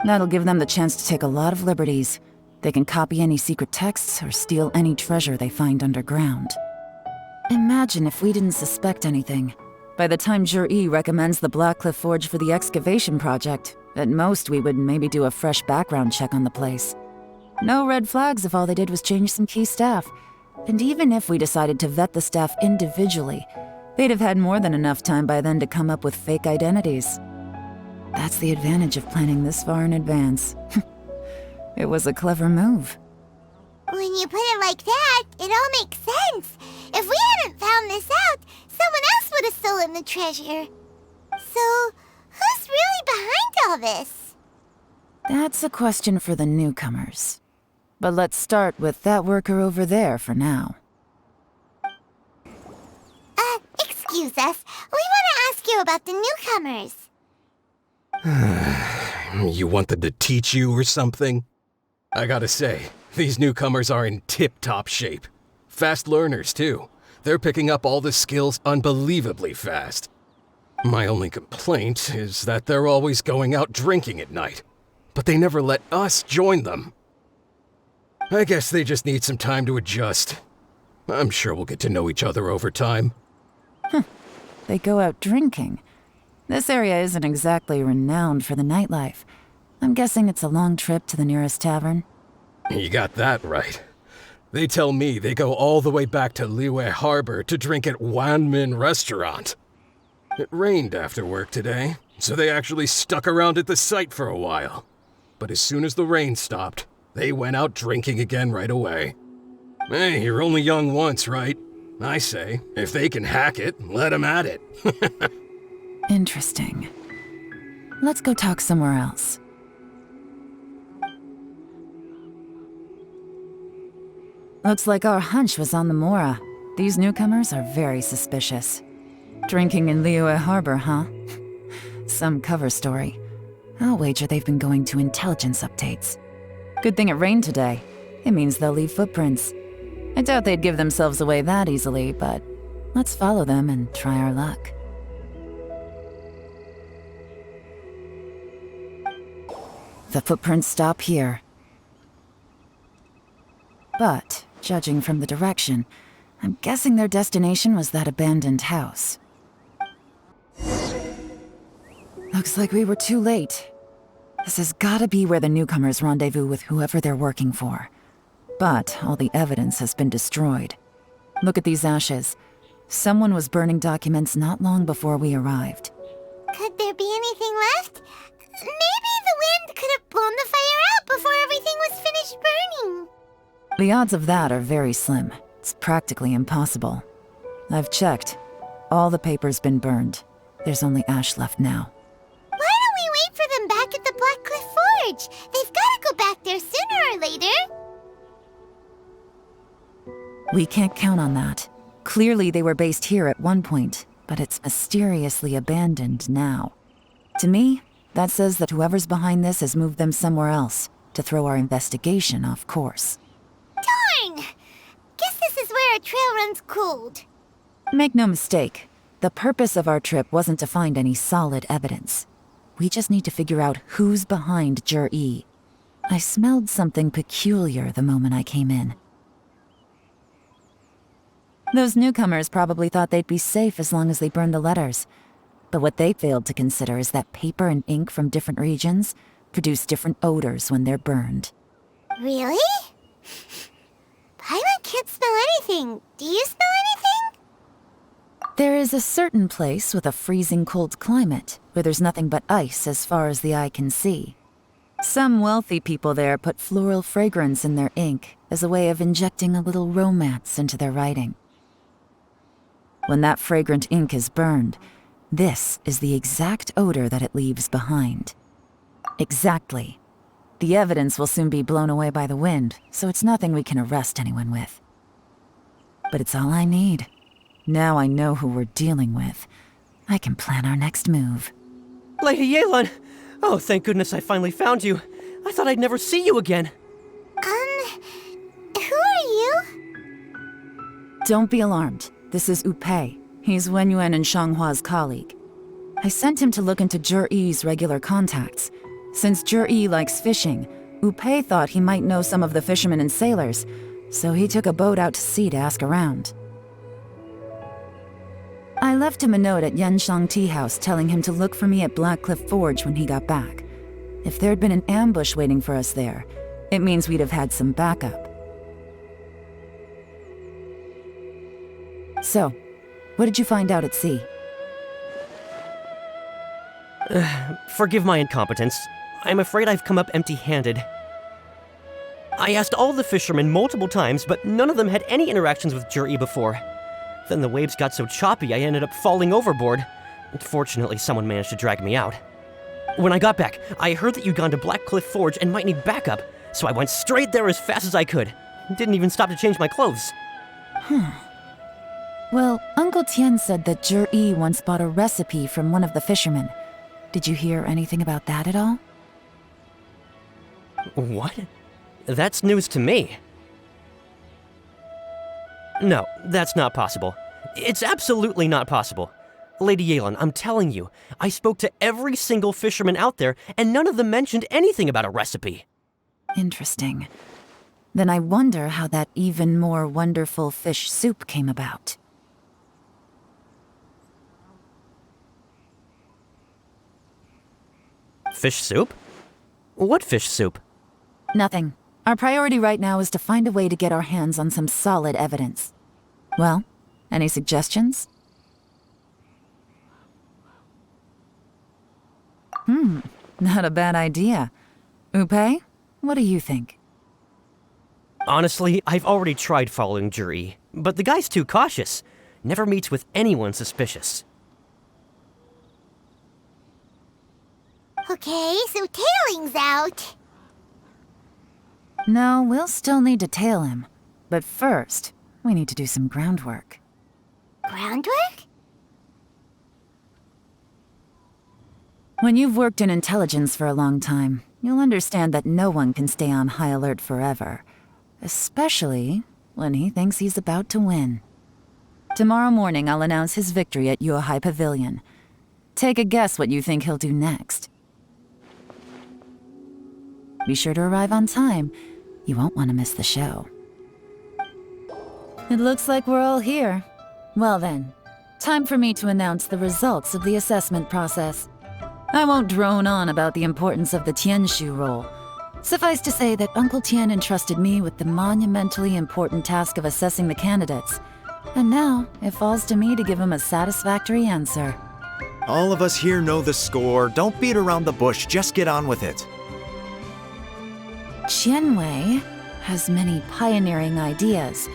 That'll give them the chance to take a lot of liberties. They can copy any secret texts or steal any treasure they find underground. Imagine if we didn't suspect anything, By the time Zhiyi recommends the Blackcliff Forge for the excavation project, at most we would maybe do a fresh background check on the place. No red flags if all they did was change some key staff. And even if we decided to vet the staff individually, they'd have had more than enough time by then to come up with fake identities. That's the advantage of planning this far in advance. It was a clever move. When you put it like that, it all makes sense. If we hadn't found this out, someone else would have stolen the treasure. So, who's really behind all this? That's a question for the newcomers. But let's start with that worker over there for now. Excuse us. We want to ask you about the newcomers. You want them to teach you or something? I gotta say, these newcomers are in tip-top shape. Fast learners, too. They're picking up all the skills unbelievably fast. My only complaint is that they're always going out drinking at night, but they never let us join them. I guess they just need some time to adjust. I'm sure we'll get to know each other over time. They go out drinking. This area isn't exactly renowned for the nightlife. I'm guessing it's a long trip to the nearest tavern. You got that right. They tell me they go all the way back to Liyue Harbor to drink at Wanmin Restaurant. It rained after work today, so they actually stuck around at the site for a while. But as soon as the rain stopped, they went out drinking again right away. Hey, you're only young once, right? I say, if they can hack it, let them at it. Interesting. Let's go talk somewhere else. Looks like our hunch was on the Mora. These newcomers are very suspicious. Drinking in Liyue Harbor, huh? Some cover story. I'll wager they've been going to intelligence updates. Good thing it rained today. It means they'll leave footprints. I doubt they'd give themselves away that easily, but let's follow them and try our luck. The footprints stop here. But, judging from the direction, I'm guessing their destination was that abandoned house. Looks like we were too late. This has gotta be where the newcomers rendezvous with whoever they're working for. But all the evidence has been destroyed. Look at these ashes. Someone was burning documents not long before we arrived. Could there be anything left? Maybe the wind could have blown the fire out before everything was finished burning. The odds of that are very slim. It's practically impossible. I've checked. All the paper's been burned. There's only ash left now. Why don't we wait for them back at the Blackcliff Forge? They've got to go back there sooner or later. We can't count on that. Clearly they were based here at one point, but it's mysteriously abandoned now. To me, that says that whoever's behind this has moved them somewhere else to throw our investigation off course. Darn! Guess this is where our trail runs cold. Make no mistake, the purpose of our trip wasn't to find any solid evidence. We just need to figure out who's behind Zhiyi. I smelled something peculiar the moment I came in. Those newcomers probably thought they'd be safe as long as they burned the letters. But what they failed to consider is that paper and ink from different regions produce different odors when they're burned. Really? Paimon can't smell anything. Do you smell anything? There is a certain place with a freezing cold climate where there's nothing but ice as far as the eye can see. Some wealthy people there put floral fragrance in their ink as a way of injecting a little romance into their writing. When that fragrant ink is burned, this is the exact odor that it leaves behind. Exactly. The evidence will soon be blown away by the wind, so it's nothing we can arrest anyone with. But it's all I need. Now I know who we're dealing with. I can plan our next move. Lady Yelan! Oh, thank goodness I finally found you. I thought I'd never see you again. Who are you? Don't be alarmed. This is Upei. He's Wenyuan and Shanghua's colleague. I sent him to look into Zhiyi's regular contacts. Since Zhiyi likes fishing, Upei thought he might know some of the fishermen and sailors, so he took a boat out to sea to ask around. I left him a note at Yanshang Tea House telling him to look for me at Blackcliff Forge when he got back. If there'd been an ambush waiting for us there, it means we'd have had some backup. So, what did you find out at sea? Forgive my incompetence. I'm afraid I've come up empty-handed. I asked all the fishermen multiple times, but none of them had any interactions with Zhiyi before. Then the waves got so choppy I ended up falling overboard. Fortunately, someone managed to drag me out. When I got back, I heard that you'd gone to Blackcliff Forge and might need backup, so I went straight there as fast as I could. Didn't even stop to change my clothes. Well, Uncle Tian said that Zhiyi once bought a recipe from one of the fishermen. Did you hear anything about that at all? What? That's news to me. No, that's not possible. It's absolutely not possible. Lady Yelan, I'm telling you, I spoke to every single fisherman out there, and none of them mentioned anything about a recipe. Interesting. Then I wonder how that even more wonderful fish soup came about. Fish soup? What fish soup? Nothing. Our priority right now is to find a way to get our hands on some solid evidence. Well, any suggestions? Not a bad idea. Upe, what do you think? Honestly, I've already tried following Zhiyi, but the guy's too cautious. Never meets with anyone suspicious. Okay, so tailing's out. No, we'll still need to tail him. But first, we need to do some groundwork. Groundwork? When you've worked in intelligence for a long time, you'll understand that no one can stay on high alert forever. Especially when he thinks he's about to win. Tomorrow morning, I'll announce his victory at Yuehai Pavilion. Take a guess what you think he'll do next. Be sure to arrive on time. You won't want to miss the show. It looks like we're all here. Well then, time for me to announce the results of the assessment process. I won't drone on about the importance of the Tianshu role. Suffice to say that Uncle Tian entrusted me with the monumentally important task of assessing the candidates. And now, it falls to me to give him a satisfactory answer. All of us here know the score. Don't beat around the bush, just get on with it. Qianwei has many pioneering ideas,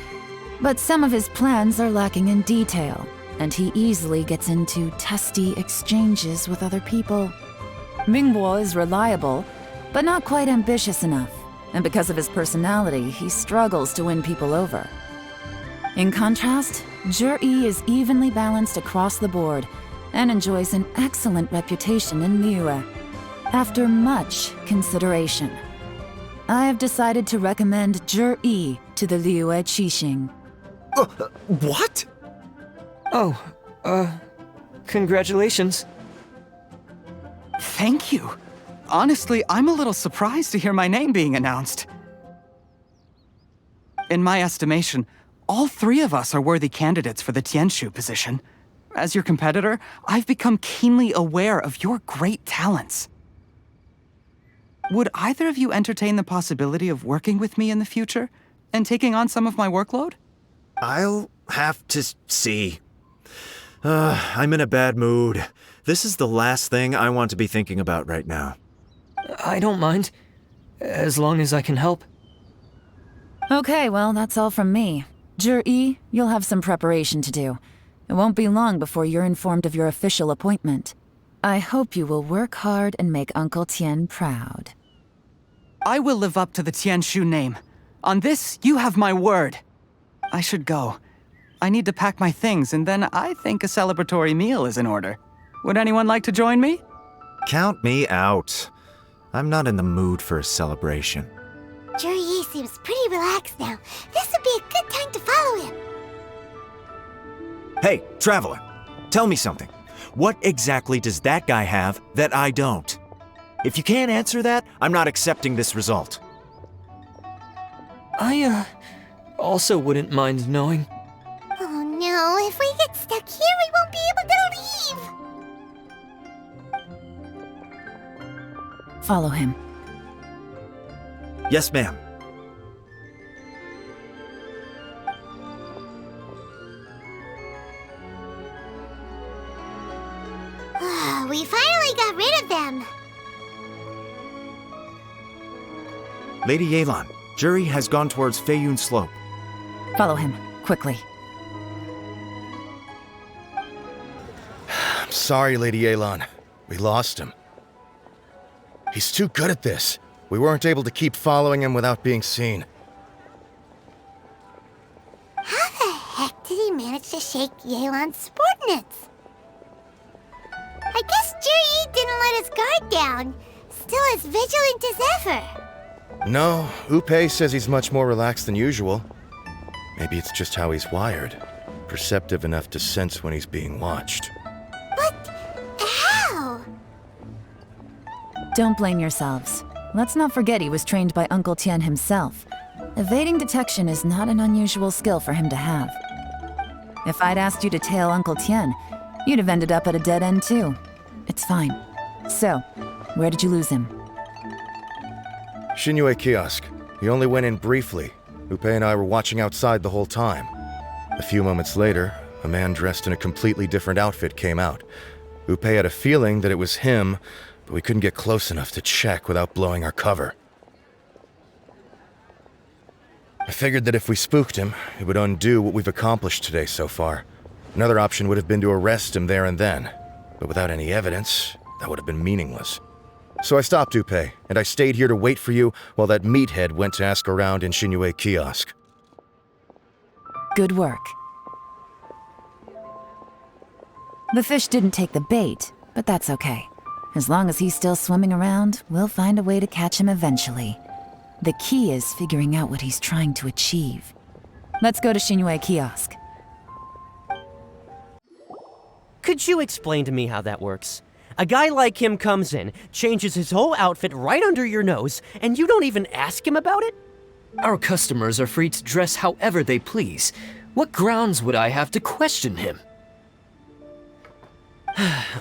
but some of his plans are lacking in detail, and he easily gets into testy exchanges with other people. Mingbo is reliable, but not quite ambitious enough, and because of his personality, he struggles to win people over. In contrast, Zhiyi is evenly balanced across the board, and enjoys an excellent reputation in Liyue. After much consideration, I have decided to recommend Zhiyi to the Liyue Qixing. What? Congratulations. Thank you. Honestly, I'm a little surprised to hear my name being announced. In my estimation, all three of us are worthy candidates for the Tianshu position. As your competitor, I've become keenly aware of your great talents. Would either of you entertain the possibility of working with me in the future and taking on some of my workload? I'll have to see. I'm in a bad mood. This is the last thing I want to be thinking about right now. I don't mind, as long as I can help. Okay, well, that's all from me. Zhiyi, you'll have some preparation to do. It won't be long before you're informed of your official appointment. I hope you will work hard and make Uncle Tian proud. I will live up to the Tianshu name. On this, you have my word. I should go. I need to pack my things, and then I think a celebratory meal is in order. Would anyone like to join me? Count me out. I'm not in the mood for a celebration. Zhiyi seems pretty relaxed now. This would be a good time to follow him. Hey, Traveler, tell me something. What exactly does that guy have that I don't? If you can't answer that, I'm not accepting this result. I, also wouldn't mind knowing. Oh no, No, if we get stuck here, we won't be able to leave. Follow him. Yes, ma'am. We finally got rid of them. Lady Yelan, Zhiyi has gone towards Feiyun Slope. Follow him, quickly. I'm sorry, Lady Yelan. We lost him. He's too good at this. We weren't able to keep following him without being seen. How the heck did he manage to shake Yelan's subordinates? I guess Zhiyi didn't let his guard down. Still as vigilant as ever. No, Upei says he's much more relaxed than usual. Maybe it's just how he's wired. Perceptive enough to sense when he's being watched. But how? Don't blame yourselves. Let's not forget he was trained by Uncle Tian himself. Evading detection is not an unusual skill for him to have. If I'd asked you to tail Uncle Tian, you'd have ended up at a dead end too. It's fine. So, where did you lose him? Xinyue kiosk. He only went in briefly. Upei and I were watching outside the whole time. A few moments later, a man dressed in a completely different outfit came out. Upei had a feeling that it was him, but we couldn't get close enough to check without blowing our cover. I figured that if we spooked him, it would undo what we've accomplished today so far. Another option would have been to arrest him there and then, but without any evidence, that would have been meaningless. So I stopped Upei, and I stayed here to wait for you while that meathead went to ask around in Xinyue kiosk. Good work. The fish didn't take the bait, but that's okay. As long as he's still swimming around, we'll find a way to catch him eventually. The key is figuring out what he's trying to achieve. Let's go to Xinyue kiosk. Could you explain to me how that works? A guy like him comes in, changes his whole outfit right under your nose, and you don't even ask him about it? Our customers are free to dress however they please. What grounds would I have to question him?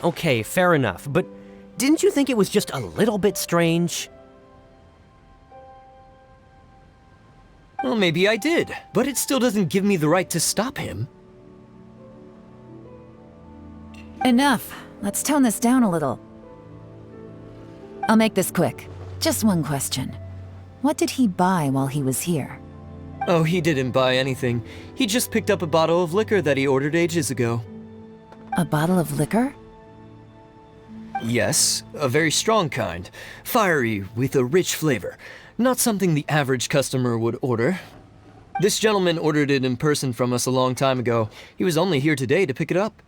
Okay, fair enough, but didn't you think it was just a little bit strange? Well, maybe I did, but it still doesn't give me the right to stop him. Enough. Let's tone this down a little. I'll make this quick. Just one question. What did he buy while he was here? Oh, he didn't buy anything. He just picked up a bottle of liquor that he ordered ages ago. A bottle of liquor? Yes, a very strong kind. Fiery, with a rich flavor. Not something the average customer would order. This gentleman ordered it in person from us a long time ago. He was only here today to pick it up.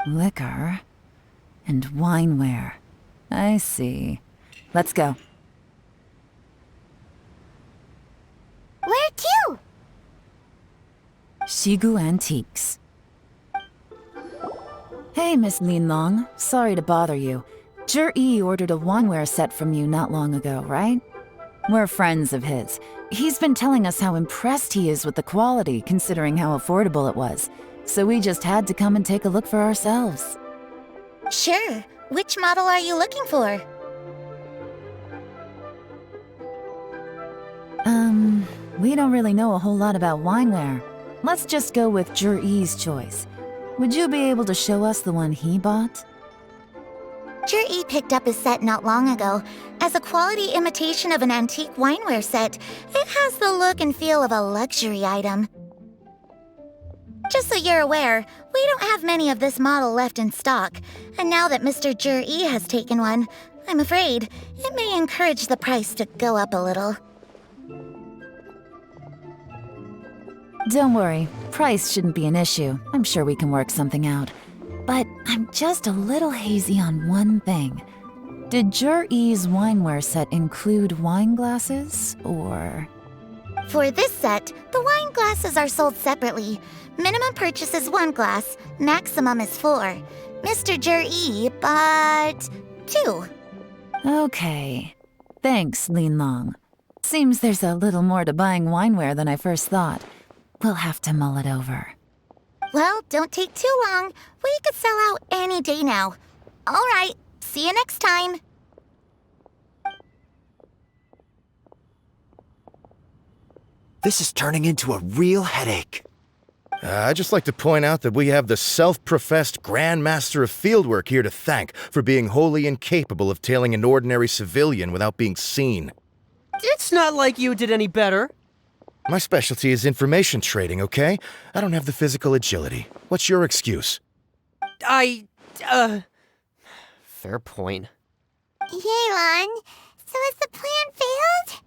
Liquor and wineware. I see. Let's go. Where to? Shigu Antiques. Hey, Miss Linlong. Sorry to bother you. Zhiyi ordered a wineware set from you not long ago, right? We're friends of his. He's been telling us how impressed he is with the quality, considering how affordable it was. So we just had to come and take a look for ourselves. Sure. Which model are you looking for? We don't really know a whole lot about wineware. Let's just go with Zhiyi's choice. Would you be able to show us the one he bought? Zhiyi picked up his set not long ago. As a quality imitation of an antique wineware set, it has the look and feel of a luxury item. Just so you're aware, we don't have many of this model left in stock, and now that Mr. Zhiyi has taken one, I'm afraid it may encourage the price to go up a little. Don't worry, price shouldn't be an issue. I'm sure we can work something out. But I'm just a little hazy on one thing. Did Zhiyi's wineware set include wine glasses, or...? For this set, the wine glasses are sold separately. Minimum purchase is 1 glass, maximum is 4. Mr. Zhiyi bought 2. Okay. Thanks, Linlong. Seems there's a little more to buying wineware than I first thought. We'll have to mull it over. Well, don't take too long. We could sell out any day now. All right, see you next time. This is turning into a real headache. I'd just like to point out that we have the self-professed Grand Master of Fieldwork here to thank for being wholly incapable of tailing an ordinary civilian without being seen. It's not like you did any better. My specialty is information trading, okay? I don't have the physical agility. What's your excuse? Fair point. Yelan, so has the plan failed?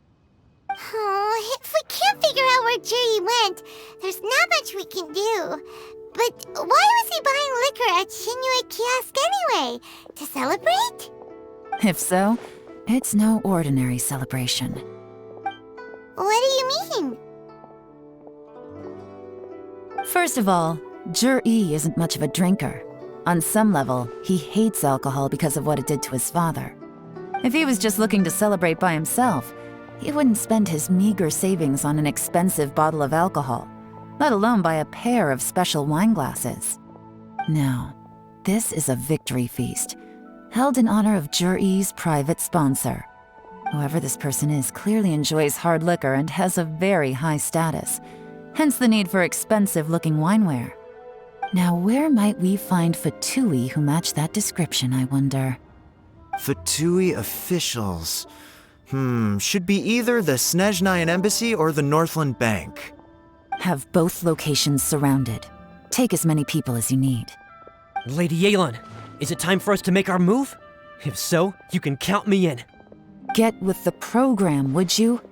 Oh, if we can't figure out where Zhiyi went, there's not much we can do. But why was he buying liquor at Xinyue Kiosk anyway? To celebrate? If so, it's no ordinary celebration. What do you mean? First of all, Zhiyi isn't much of a drinker. On some level, he hates alcohol because of what it did to his father. If he was just looking to celebrate by himself, he wouldn't spend his meager savings on an expensive bottle of alcohol, let alone buy a pair of special wine glasses. No, this is a victory feast, held in honor of Zhiyi's private sponsor. Whoever this person is clearly enjoys hard liquor and has a very high status, hence the need for expensive-looking wineware. Now, where might we find Fatui who match that description, I wonder? Fatui officials. Should be either the Snezhnayan Embassy or the Northland Bank. Have both locations surrounded. Take as many people as you need. Lady Yelan, is it time for us to make our move? If so, you can count me in. Get with the program, would you?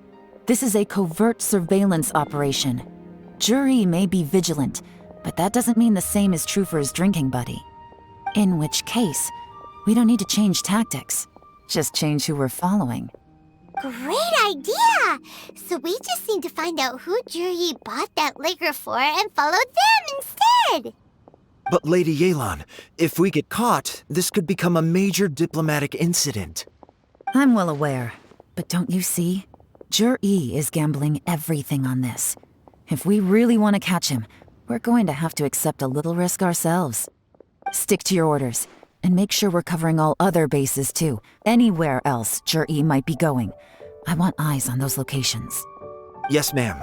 This is a covert surveillance operation. Zhiyi may be vigilant, but that doesn't mean the same is true for his drinking buddy. In which case, we don't need to change tactics. Just change who we're following. Great idea! So we just need to find out who Zhiyi bought that liquor for and follow them instead! But Lady Yelan, if we get caught, this could become a major diplomatic incident. I'm well aware, but don't you see? Zhiyi is gambling everything on this. If we really want to catch him, we're going to have to accept a little risk ourselves. Stick to your orders, and make sure we're covering all other bases too. Anywhere else Zhiyi might be going. I want eyes on those locations. Yes, ma'am.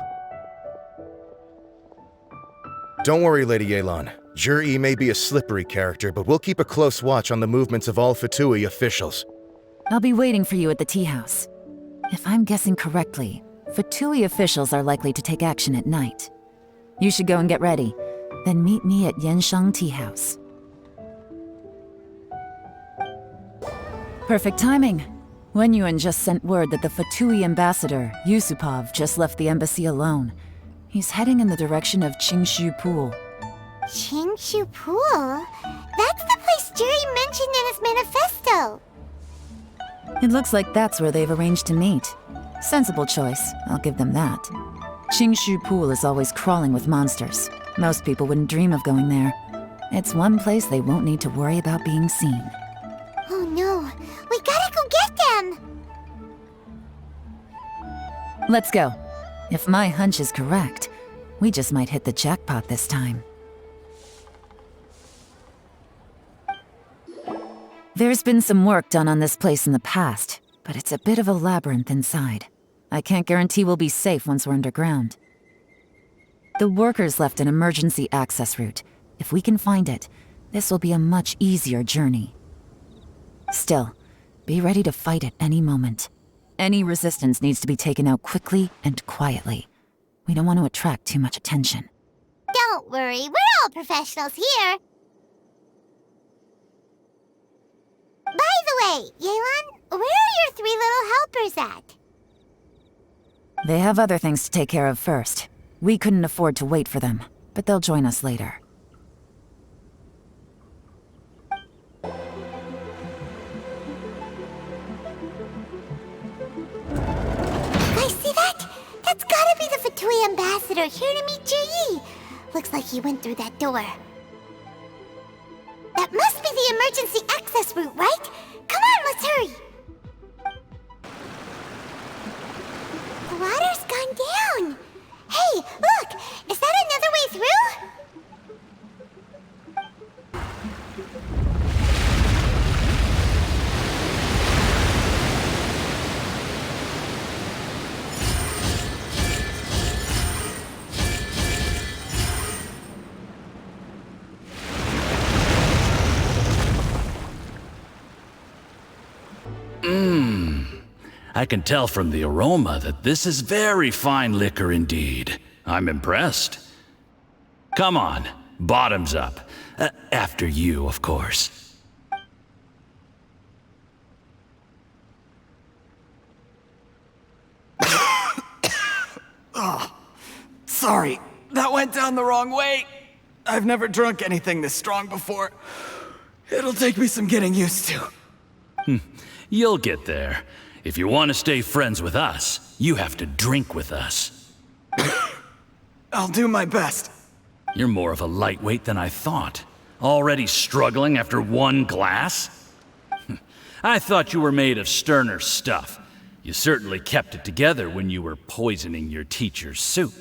Don't worry, Lady Yelan. Zhiyi may be a slippery character, but we'll keep a close watch on the movements of all Fatui officials. I'll be waiting for you at the tea house. If I'm guessing correctly, Fatui officials are likely to take action at night. You should go and get ready, then meet me at Yansheng Tea House. Perfect timing. Wenyuan just sent word that the Fatui ambassador, Yusupov, just left the embassy alone. He's heading in the direction of Qingshu Pool. Qingshu Pool? That's the place Zhiyi mentioned in his manifesto! It looks like that's where they've arranged to meet. Sensible choice, I'll give them that. Qingshu Pool is always crawling with monsters. Most people wouldn't dream of going there. It's one place they won't need to worry about being seen. Oh no, we gotta go get them! Let's go. If my hunch is correct, we just might hit the jackpot this time. There's been some work done on this place in the past, but it's a bit of a labyrinth inside. I can't guarantee we'll be safe once we're underground. The workers left an emergency access route. If we can find it, this will be a much easier journey. Still, be ready to fight at any moment. Any resistance needs to be taken out quickly and quietly. We don't want to attract too much attention. Don't worry, we're all professionals here. By the way, Yelan, where are your 3 little helpers at? They have other things to take care of first. We couldn't afford to wait for them, but they'll join us later. Guys, see that? That's gotta be the Fatui ambassador here to meet Zhiyi. Looks like he went through that door. That must be the emergency access route, right? Come on, let's hurry! The water's gone down! Hey, look! Is that another way through? I can tell from the aroma that this is very fine liquor indeed. I'm impressed. Come on, bottoms up. After you, of course. Oh, sorry. That went down the wrong way. I've never drunk anything this strong before. It'll take me some getting used to. You'll get there. If you want to stay friends with us, you have to drink with us. I'll do my best. You're more of a lightweight than I thought. Already struggling after one glass? I thought you were made of sterner stuff. You certainly kept it together when you were poisoning your teacher's soup.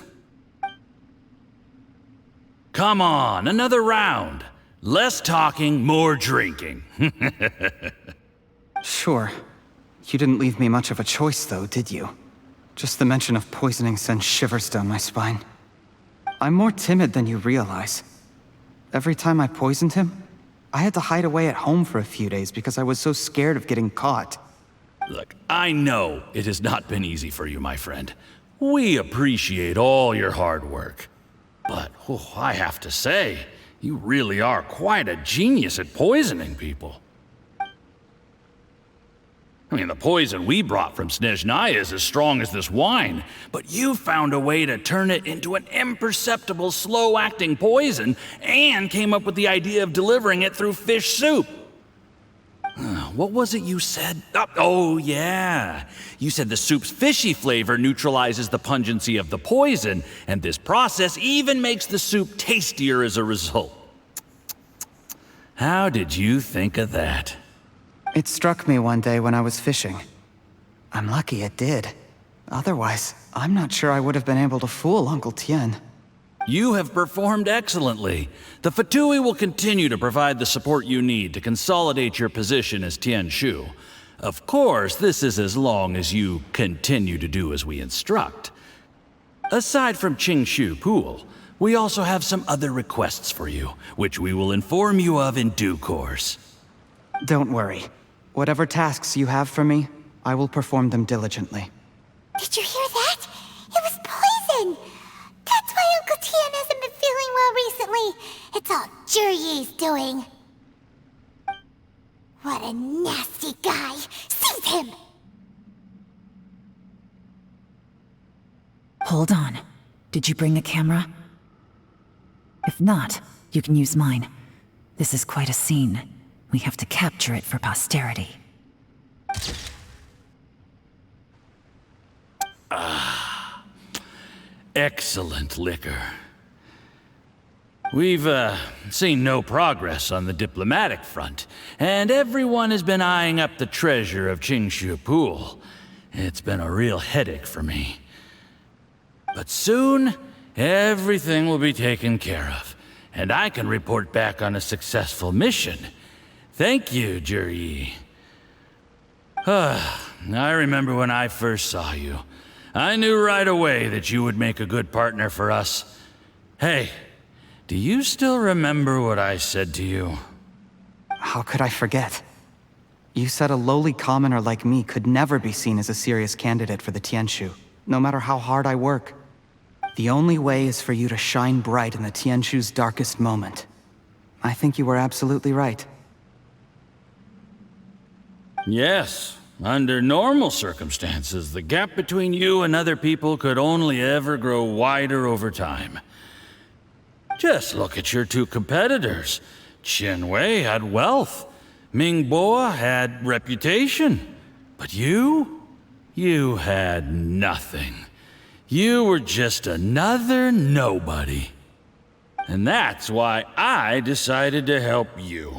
Come on, another round. Less talking, more drinking. Sure. You didn't leave me much of a choice, though, did you? Just the mention of poisoning sends shivers down my spine. I'm more timid than you realize. Every time I poisoned him, I had to hide away at home for a few days because I was so scared of getting caught. Look, I know it has not been easy for you, my friend. We appreciate all your hard work. But I have to say, you really are quite a genius at poisoning people. I mean, the poison we brought from Snezhnaya is as strong as this wine, but you found a way to turn it into an imperceptible, slow-acting poison and came up with the idea of delivering it through fish soup. What was it you said? Oh, yeah. You said the soup's fishy flavor neutralizes the pungency of the poison, and this process even makes the soup tastier as a result. How did you think of that? It struck me one day when I was fishing. I'm lucky it did. Otherwise, I'm not sure I would have been able to fool Uncle Tian. You have performed excellently. The Fatui will continue to provide the support you need to consolidate your position as Tianshu. Of course, this is as long as you continue to do as we instruct. Aside from Qingshu Pool, we also have some other requests for you, which we will inform you of in due course. Don't worry. Whatever tasks you have for me, I will perform them diligently. Did you hear that? It was poison! That's why Uncle Tian hasn't been feeling well recently. It's all Zhiyi's doing. What a nasty guy! Seize him! Hold on. Did you bring the camera? If not, you can use mine. This is quite a scene. We have to capture it for posterity. Excellent liquor. We've seen no progress on the diplomatic front, and everyone has been eyeing up the treasure of Qingshu Pool. It's been a real headache for me. But soon, everything will be taken care of, and I can report back on a successful mission. Thank you, Zhiyi. I remember when I first saw you. I knew right away that you would make a good partner for us. Hey, do you still remember what I said to you? How could I forget? You said a lowly commoner like me could never be seen as a serious candidate for the Tianshu, no matter how hard I work. The only way is for you to shine bright in the Tianshu's darkest moment. I think you were absolutely right. Yes. Under normal circumstances, the gap between you and other people could only ever grow wider over time. Just look at your two competitors. Qianwei had wealth. Mingbo had reputation. But you had nothing. You were just another nobody. And that's why I decided to help you.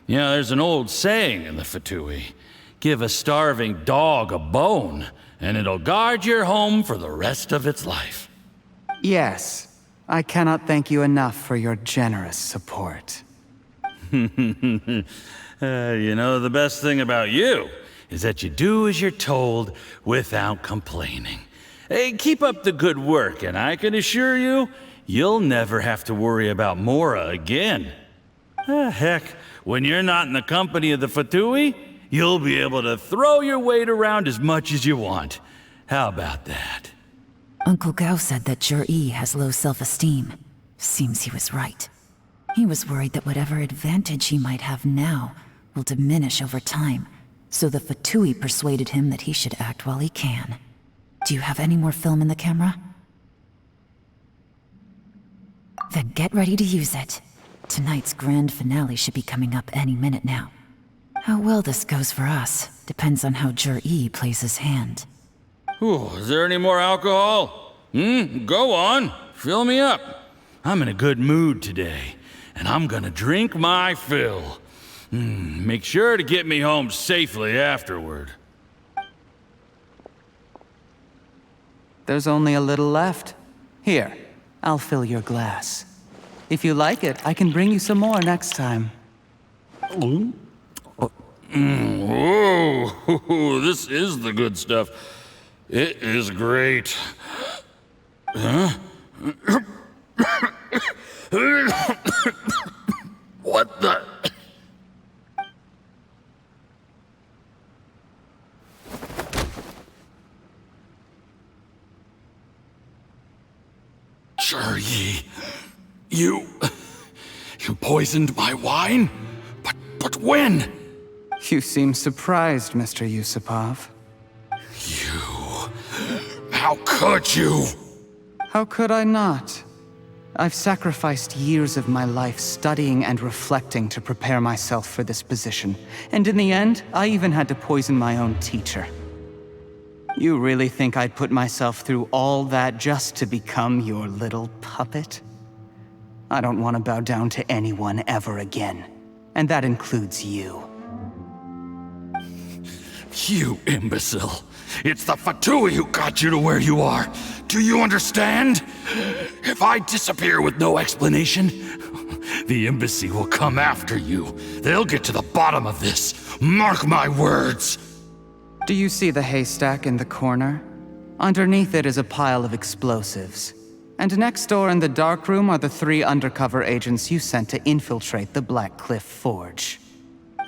You know, there's an old saying in the Fatui. Give a starving dog a bone, and it'll guard your home for the rest of its life. Yes. I cannot thank you enough for your generous support. You know, the best thing about you is that you do as you're told without complaining. Hey, keep up the good work, and I can assure you, you'll never have to worry about Mora again. Heck, when you're not in the company of the Fatui, You'll be able to throw your weight around as much as you want. How about that? Uncle Gao said that Zhiyi has low self-esteem. Seems he was right. He was worried that whatever advantage he might have now will diminish over time, so the Fatui persuaded him that he should act while he can. Do you have any more film in the camera? Then get ready to use it. Tonight's grand finale should be coming up any minute now. How well this goes for us depends on how Zhiyi plays his hand. Ooh, is there any more alcohol? Go on. Fill me up. I'm in a good mood today, and I'm gonna drink my fill. Make sure to get me home safely afterward. There's only a little left. Here, I'll fill your glass. If you like it, I can bring you some more next time. Whoa, this is the good stuff. It is great. Huh? What the? Zhiyi, you poisoned my wine? But when? You seem surprised, Mr. Yusupov. How could you? How could I not? I've sacrificed years of my life studying and reflecting to prepare myself for this position. And in the end, I even had to poison my own teacher. You really think I'd put myself through all that just to become your little puppet? I don't want to bow down to anyone ever again. And that includes you. You imbecile. It's the Fatui who got you to where you are. Do you understand? If I disappear with no explanation, the embassy will come after you. They'll get to the bottom of this. Mark my words. Do you see the haystack in the corner? Underneath it is a pile of explosives. And next door in the dark room are the 3 undercover agents you sent to infiltrate the Black Cliff Forge.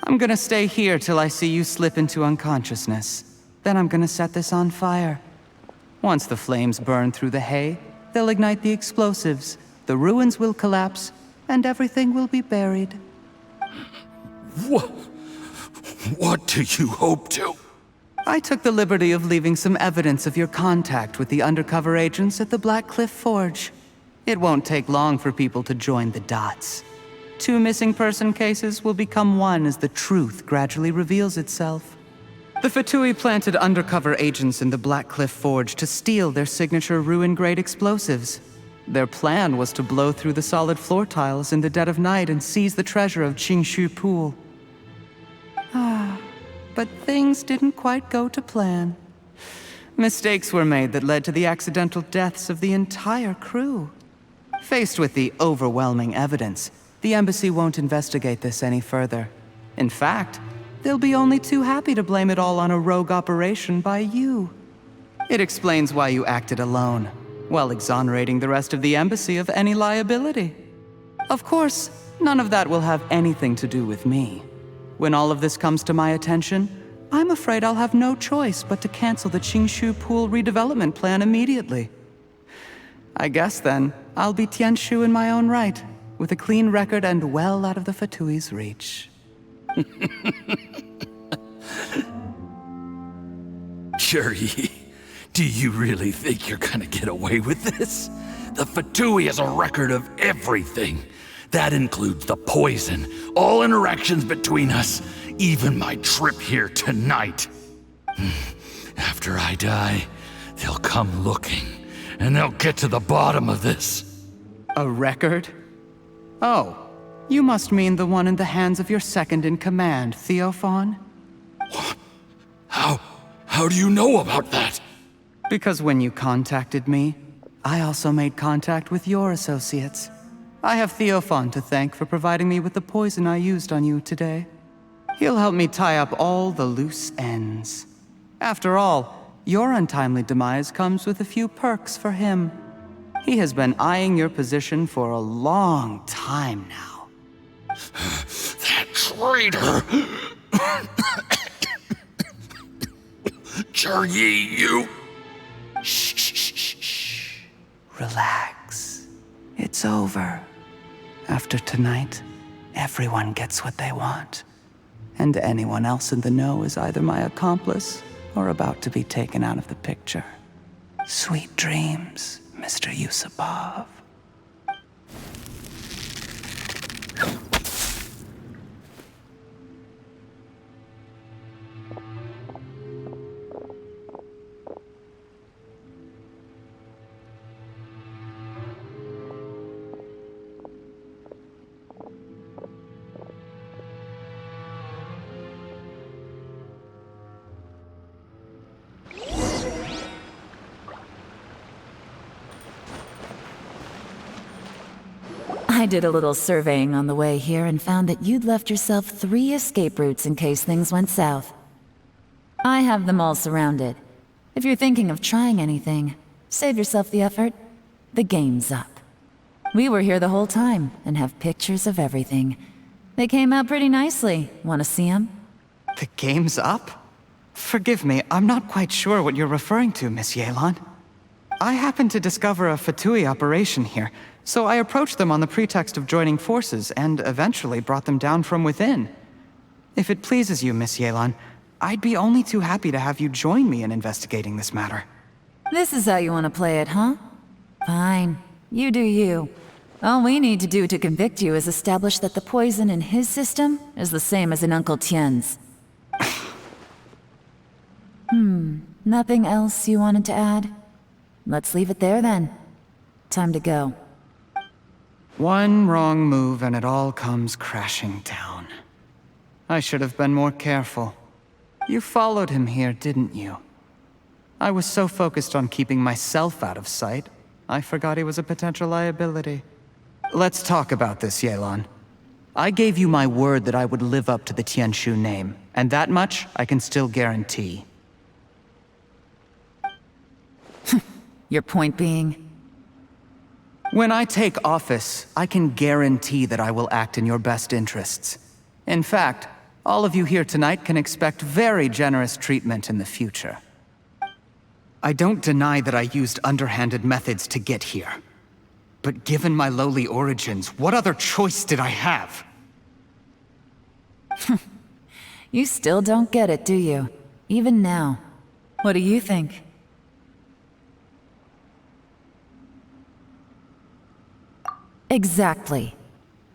I'm gonna stay here till I see you slip into unconsciousness. Then I'm gonna set this on fire. Once the flames burn through the hay, they'll ignite the explosives, the ruins will collapse, and everything will be buried. What do you hope to? I took the liberty of leaving some evidence of your contact with the undercover agents at the Black Cliff Forge. It won't take long for people to join the dots. 2 missing person cases will become 1 as the truth gradually reveals itself. The Fatui planted undercover agents in the Black Cliff Forge to steal their signature ruin-grade explosives. Their plan was to blow through the solid floor tiles in the dead of night and seize the treasure of Qingshu Pool. But things didn't quite go to plan. Mistakes were made that led to the accidental deaths of the entire crew. Faced with the overwhelming evidence, the embassy won't investigate this any further. In fact, they'll be only too happy to blame it all on a rogue operation by you. It explains why you acted alone, while exonerating the rest of the embassy of any liability. Of course, none of that will have anything to do with me. When all of this comes to my attention, I'm afraid I'll have no choice but to cancel the Qingshu Pool redevelopment plan immediately. I guess then, I'll be Tianshu in my own right, with a clean record and well out of the Fatui's reach. Zhiyi, do you really think you're gonna get away with this? The Fatui has a record of everything. That includes the poison, all interactions between us, even my trip here tonight. After I die, they'll come looking, and they'll get to the bottom of this. A record? Oh, you must mean the one in the hands of your second-in-command, Theophan? How do you know about that? Because when you contacted me, I also made contact with your associates. I have Theophan to thank for providing me with the poison I used on you today. He'll help me tie up all the loose ends. After all, your untimely demise comes with a few perks for him. He has been eyeing your position for a long time now. That traitor! Zhiyi, you... Shh. Relax. It's over. After tonight, everyone gets what they want. And anyone else in the know is either my accomplice or about to be taken out of the picture. Sweet dreams, Mr. Yusupov. I did a little surveying on the way here and found that you'd left yourself 3 escape routes in case things went south. I have them all surrounded. If you're thinking of trying anything, save yourself the effort. The game's up. We were here the whole time and have pictures of everything. They came out pretty nicely. Want to see them? The game's up? Forgive me, I'm not quite sure what you're referring to, Miss Yelan. I happened to discover a Fatui operation here, so I approached them on the pretext of joining forces and eventually brought them down from within. If it pleases you, Miss Yelan, I'd be only too happy to have you join me in investigating this matter. This is how you want to play it, huh? Fine. You do you. All we need to do to convict you is establish that the poison in his system is the same as in Uncle Tian's. Nothing else you wanted to add? Let's leave it there then. Time to go. One wrong move and it all comes crashing down. I should have been more careful. You followed him here, didn't you? I was so focused on keeping myself out of sight, I forgot he was a potential liability. Let's talk about this, Yelan. I gave you my word that I would live up to the Tianshu name, and that much I can still guarantee. Your point being? When I take office, I can guarantee that I will act in your best interests. In fact, all of you here tonight can expect very generous treatment in the future. I don't deny that I used underhanded methods to get here. But given my lowly origins, what other choice did I have? You still don't get it, do you? Even now. What do you think? Exactly.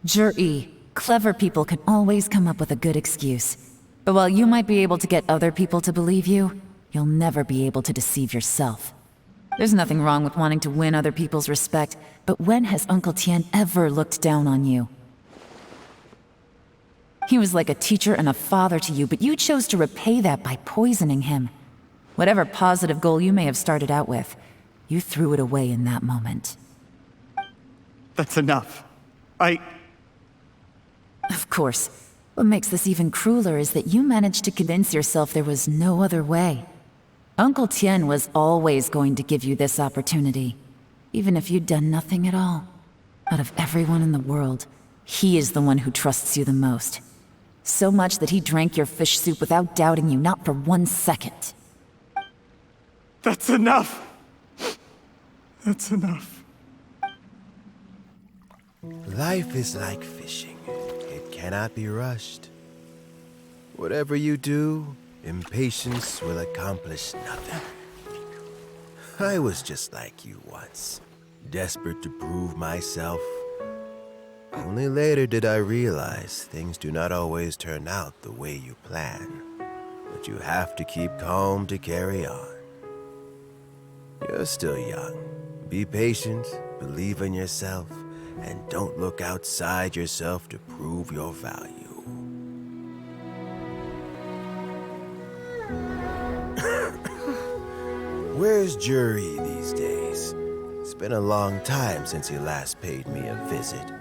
Zhiyi, clever people can always come up with a good excuse. But while you might be able to get other people to believe you, you'll never be able to deceive yourself. There's nothing wrong with wanting to win other people's respect, but when has Uncle Tian ever looked down on you? He was like a teacher and a father to you, but you chose to repay that by poisoning him. Whatever positive goal you may have started out with, you threw it away in that moment. That's enough. Of course. What makes this even crueler is that you managed to convince yourself there was no other way. Uncle Tian was always going to give you this opportunity, even if you'd done nothing at all. Out of everyone in the world, he is the one who trusts you the most. So much that he drank your fish soup without doubting you, not for 1 second. That's enough! That's enough. Life is like fishing. It cannot be rushed. Whatever you do, impatience will accomplish nothing. I was just like you once, desperate to prove myself. Only later did I realize things do not always turn out the way you plan, but you have to keep calm to carry on. You're still young. Be patient, believe in yourself, and don't look outside yourself to prove your value. Where's Zhiyi these days? It's been a long time since he last paid me a visit.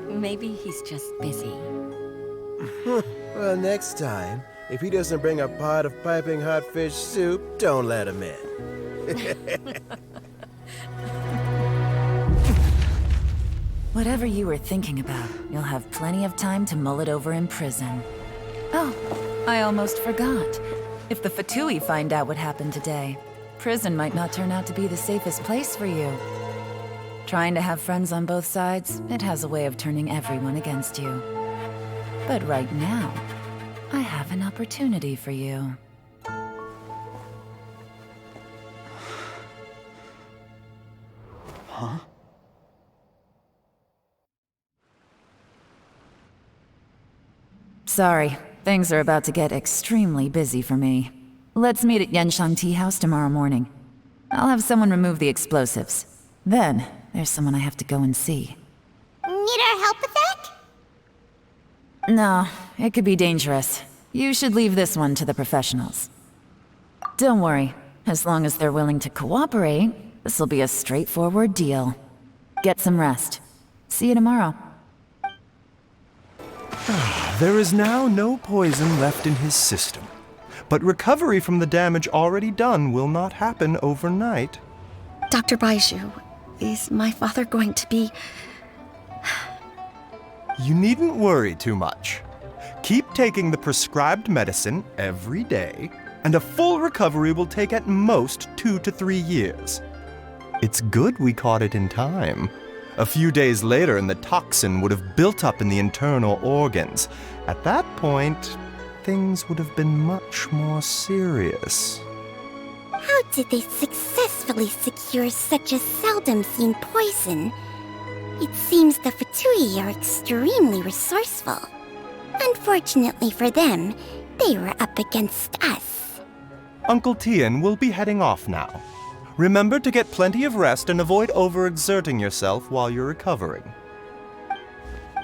Maybe he's just busy. Well, next time, if he doesn't bring a pot of piping hot fish soup, don't let him in. Whatever you were thinking about, you'll have plenty of time to mull it over in prison. Oh, I almost forgot. If the Fatui find out what happened today, prison might not turn out to be the safest place for you. Trying to have friends on both sides, it has a way of turning everyone against you. But right now, I have an opportunity for you. Huh? Sorry, things are about to get extremely busy for me. Let's meet at Yanshang Tea House tomorrow morning. I'll have someone remove the explosives. Then, there's someone I have to go and see. Need our help with that? No, it could be dangerous. You should leave this one to the professionals. Don't worry, as long as they're willing to cooperate, this'll be a straightforward deal. Get some rest. See you tomorrow. There is now no poison left in his system, but recovery from the damage already done will not happen overnight. Dr. Baizhu, is my father going to be... You needn't worry too much. Keep taking the prescribed medicine every day, and a full recovery will take at most 2 to 3 years. It's good we caught it in time. A few days later, and the toxin would have built up in the internal organs. At that point, things would have been much more serious. How did they successfully secure such a seldom-seen poison? It seems the Fatui are extremely resourceful. Unfortunately for them, they were up against us. Uncle Tian will be heading off now. Remember to get plenty of rest and avoid overexerting yourself while you're recovering.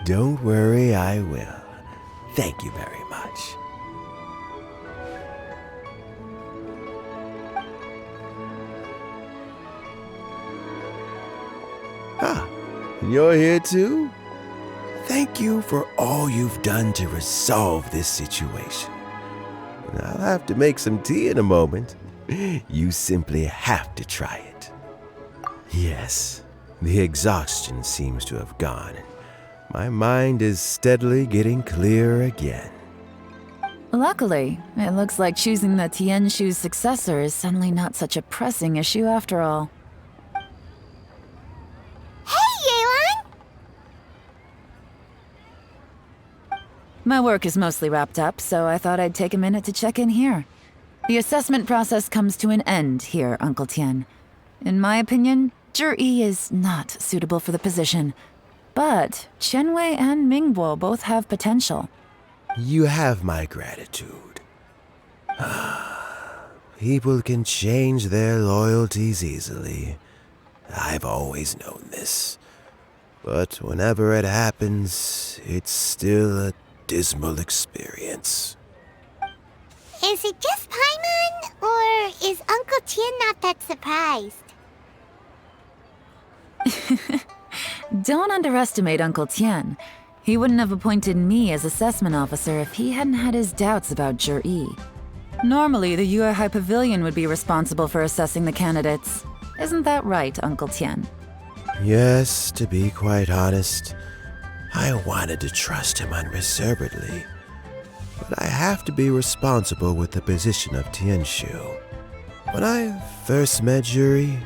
Don't worry, I will. Thank you very much. Ah, you're here too? Thank you for all you've done to resolve this situation. I'll have to make some tea in a moment. You simply have to try it. Yes, the exhaustion seems to have gone. My mind is steadily getting clearer again. Luckily, it looks like choosing the Tianshu's successor is suddenly not such a pressing issue after all. Hey, Yelan! My work is mostly wrapped up, so I thought I'd take a minute to check in here. The assessment process comes to an end here, Uncle Tian. In my opinion, Zhiyi is not suitable for the position. But Qianwei and Mingbo both have potential. You have my gratitude. People can change their loyalties easily. I've always known this. But whenever it happens, it's still a dismal experience. Is it just Paimon, or is Uncle Tian not that surprised? Don't underestimate Uncle Tian. He wouldn't have appointed me as assessment officer if he hadn't had his doubts about Zhiyi. Normally, the Yue High Pavilion would be responsible for assessing the candidates. Isn't that right, Uncle Tian? Yes, to be quite honest, I wanted to trust him unreservedly. But I have to be responsible with the position of Tianshu. When I first met Zhiyi,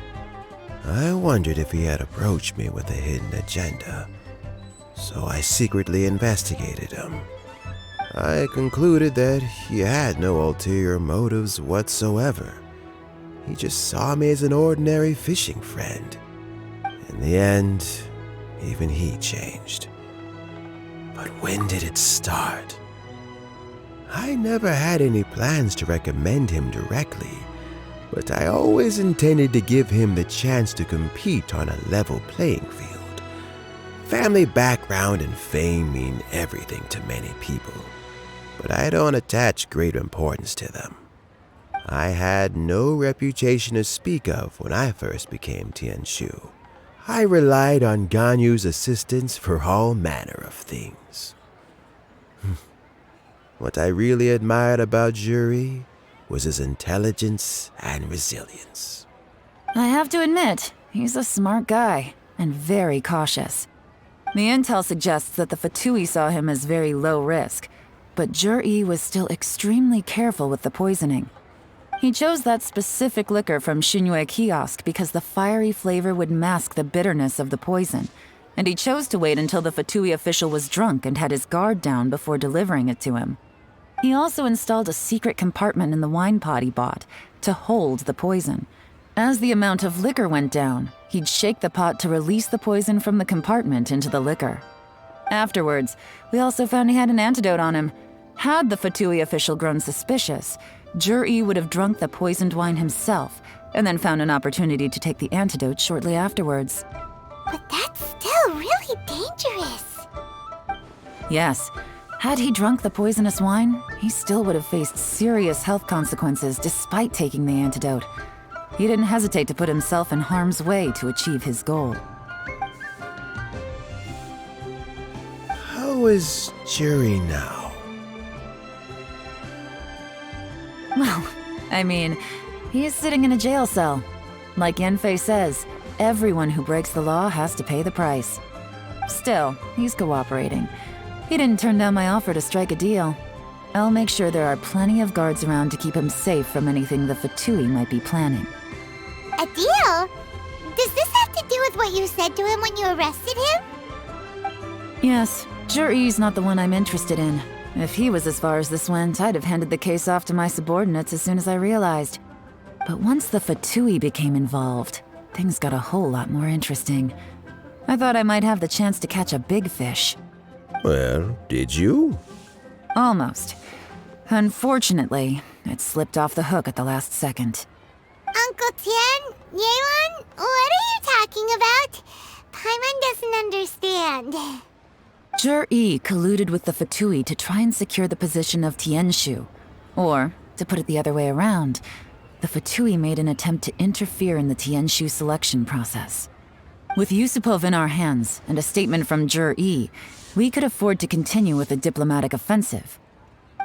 I wondered if he had approached me with a hidden agenda. So I secretly investigated him. I concluded that he had no ulterior motives whatsoever. He just saw me as an ordinary fishing friend. In the end, even he changed. But when did it start? I never had any plans to recommend him directly, but I always intended to give him the chance to compete on a level playing field. Family background and fame mean everything to many people, but I don't attach great importance to them. I had no reputation to speak of when I first became Tianshu. I relied on Ganyu's assistance for all manner of things. What I really admired about Zhiyi was his intelligence and resilience. I have to admit, he's a smart guy, and very cautious. The intel suggests that the Fatui saw him as very low risk, but Zhiyi was still extremely careful with the poisoning. He chose that specific liquor from Xingyue Kiosk because the fiery flavor would mask the bitterness of the poison, and he chose to wait until the Fatui official was drunk and had his guard down before delivering it to him. He also installed a secret compartment in the wine pot he bought to hold the poison. As the amount of liquor went down, he'd shake the pot to release the poison from the compartment into the liquor. Afterwards, we also found he had an antidote on him. Had the Fatui official grown suspicious, Zhiyi would have drunk the poisoned wine himself, and then found an opportunity to take the antidote shortly afterwards. But that's still really dangerous. Yes, had he drunk the poisonous wine, he still would have faced serious health consequences despite taking the antidote. He didn't hesitate to put himself in harm's way to achieve his goal. How is Zhiyi now? Well, I mean, he is sitting in a jail cell. Like Yanfei says, everyone who breaks the law has to pay the price. Still, he's cooperating. He didn't turn down my offer to strike a deal. I'll make sure there are plenty of guards around to keep him safe from anything the Fatui might be planning. A deal? Does this have to do with what you said to him when you arrested him? Yes, Zhiyi's not the one I'm interested in. If he was as far as this went, I'd have handed the case off to my subordinates as soon as I realized. But once the Fatui became involved, things got a whole lot more interesting. I thought I might have the chance to catch a big fish. Well, did you? Almost. Unfortunately, it slipped off the hook at the last second. Uncle Tian? Yelan? What are you talking about? Paimon doesn't understand. Zhiyi colluded with the Fatui to try and secure the position of Tianshu. Or, to put it the other way around, the Fatui made an attempt to interfere in the Tianshu selection process. With Yusupov in our hands and a statement from Zhiyi, we could afford to continue with a diplomatic offensive.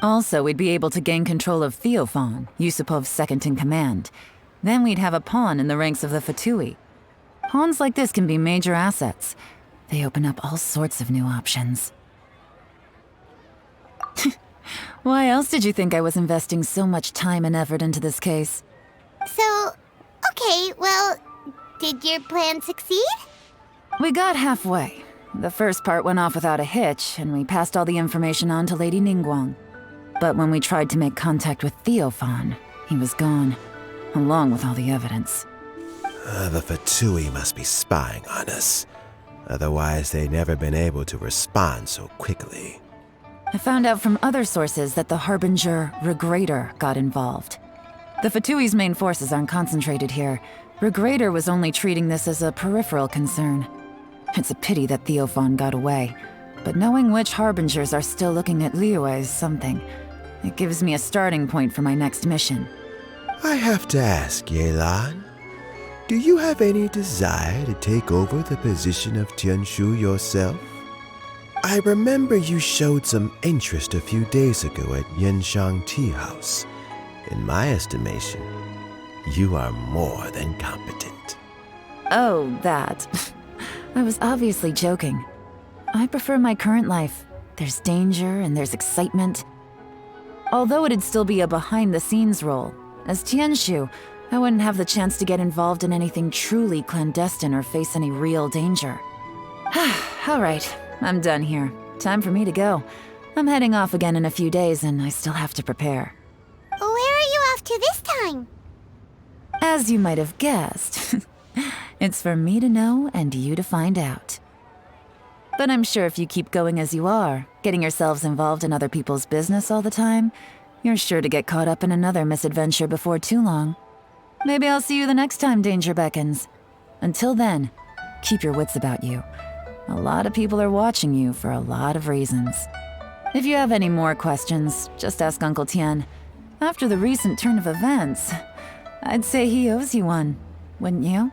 Also, we'd be able to gain control of Theophan, Yusupov's second-in-command. Then we'd have a pawn in the ranks of the Fatui. Pawns like this can be major assets. They open up all sorts of new options. Why else did you think I was investing so much time and effort into this case? So, okay, well, did your plan succeed? We got halfway. The first part went off without a hitch, and we passed all the information on to Lady Ningguang. But when we tried to make contact with Theophan, he was gone, along with all the evidence. The Fatui must be spying on us. Otherwise, they'd never been able to respond so quickly. I found out from other sources that the Harbinger, Regrator, got involved. The Fatui's main forces aren't concentrated here. Regrator was only treating this as a peripheral concern. It's a pity that Theophan got away, but knowing which Harbingers are still looking at Liyue is something. It gives me a starting point for my next mission. I have to ask, Yelan, do you have any desire to take over the position of Tianshu yourself? I remember you showed some interest a few days ago at Yanshang Tea House. In my estimation, you are more than competent. Oh, that. I was obviously joking. I prefer my current life. There's danger and there's excitement. Although it'd still be a behind-the-scenes role, as Tianshu, I wouldn't have the chance to get involved in anything truly clandestine or face any real danger. All right, I'm done here. Time for me to go. I'm heading off again in a few days and I still have to prepare. Where are you off to this time? As you might have guessed, it's for me to know and you to find out. But I'm sure if you keep going as you are, getting yourselves involved in other people's business all the time, you're sure to get caught up in another misadventure before too long. Maybe I'll see you the next time danger beckons. Until then, keep your wits about you. A lot of people are watching you for a lot of reasons. If you have any more questions, just ask Uncle Tian. After the recent turn of events, I'd say he owes you one, wouldn't you?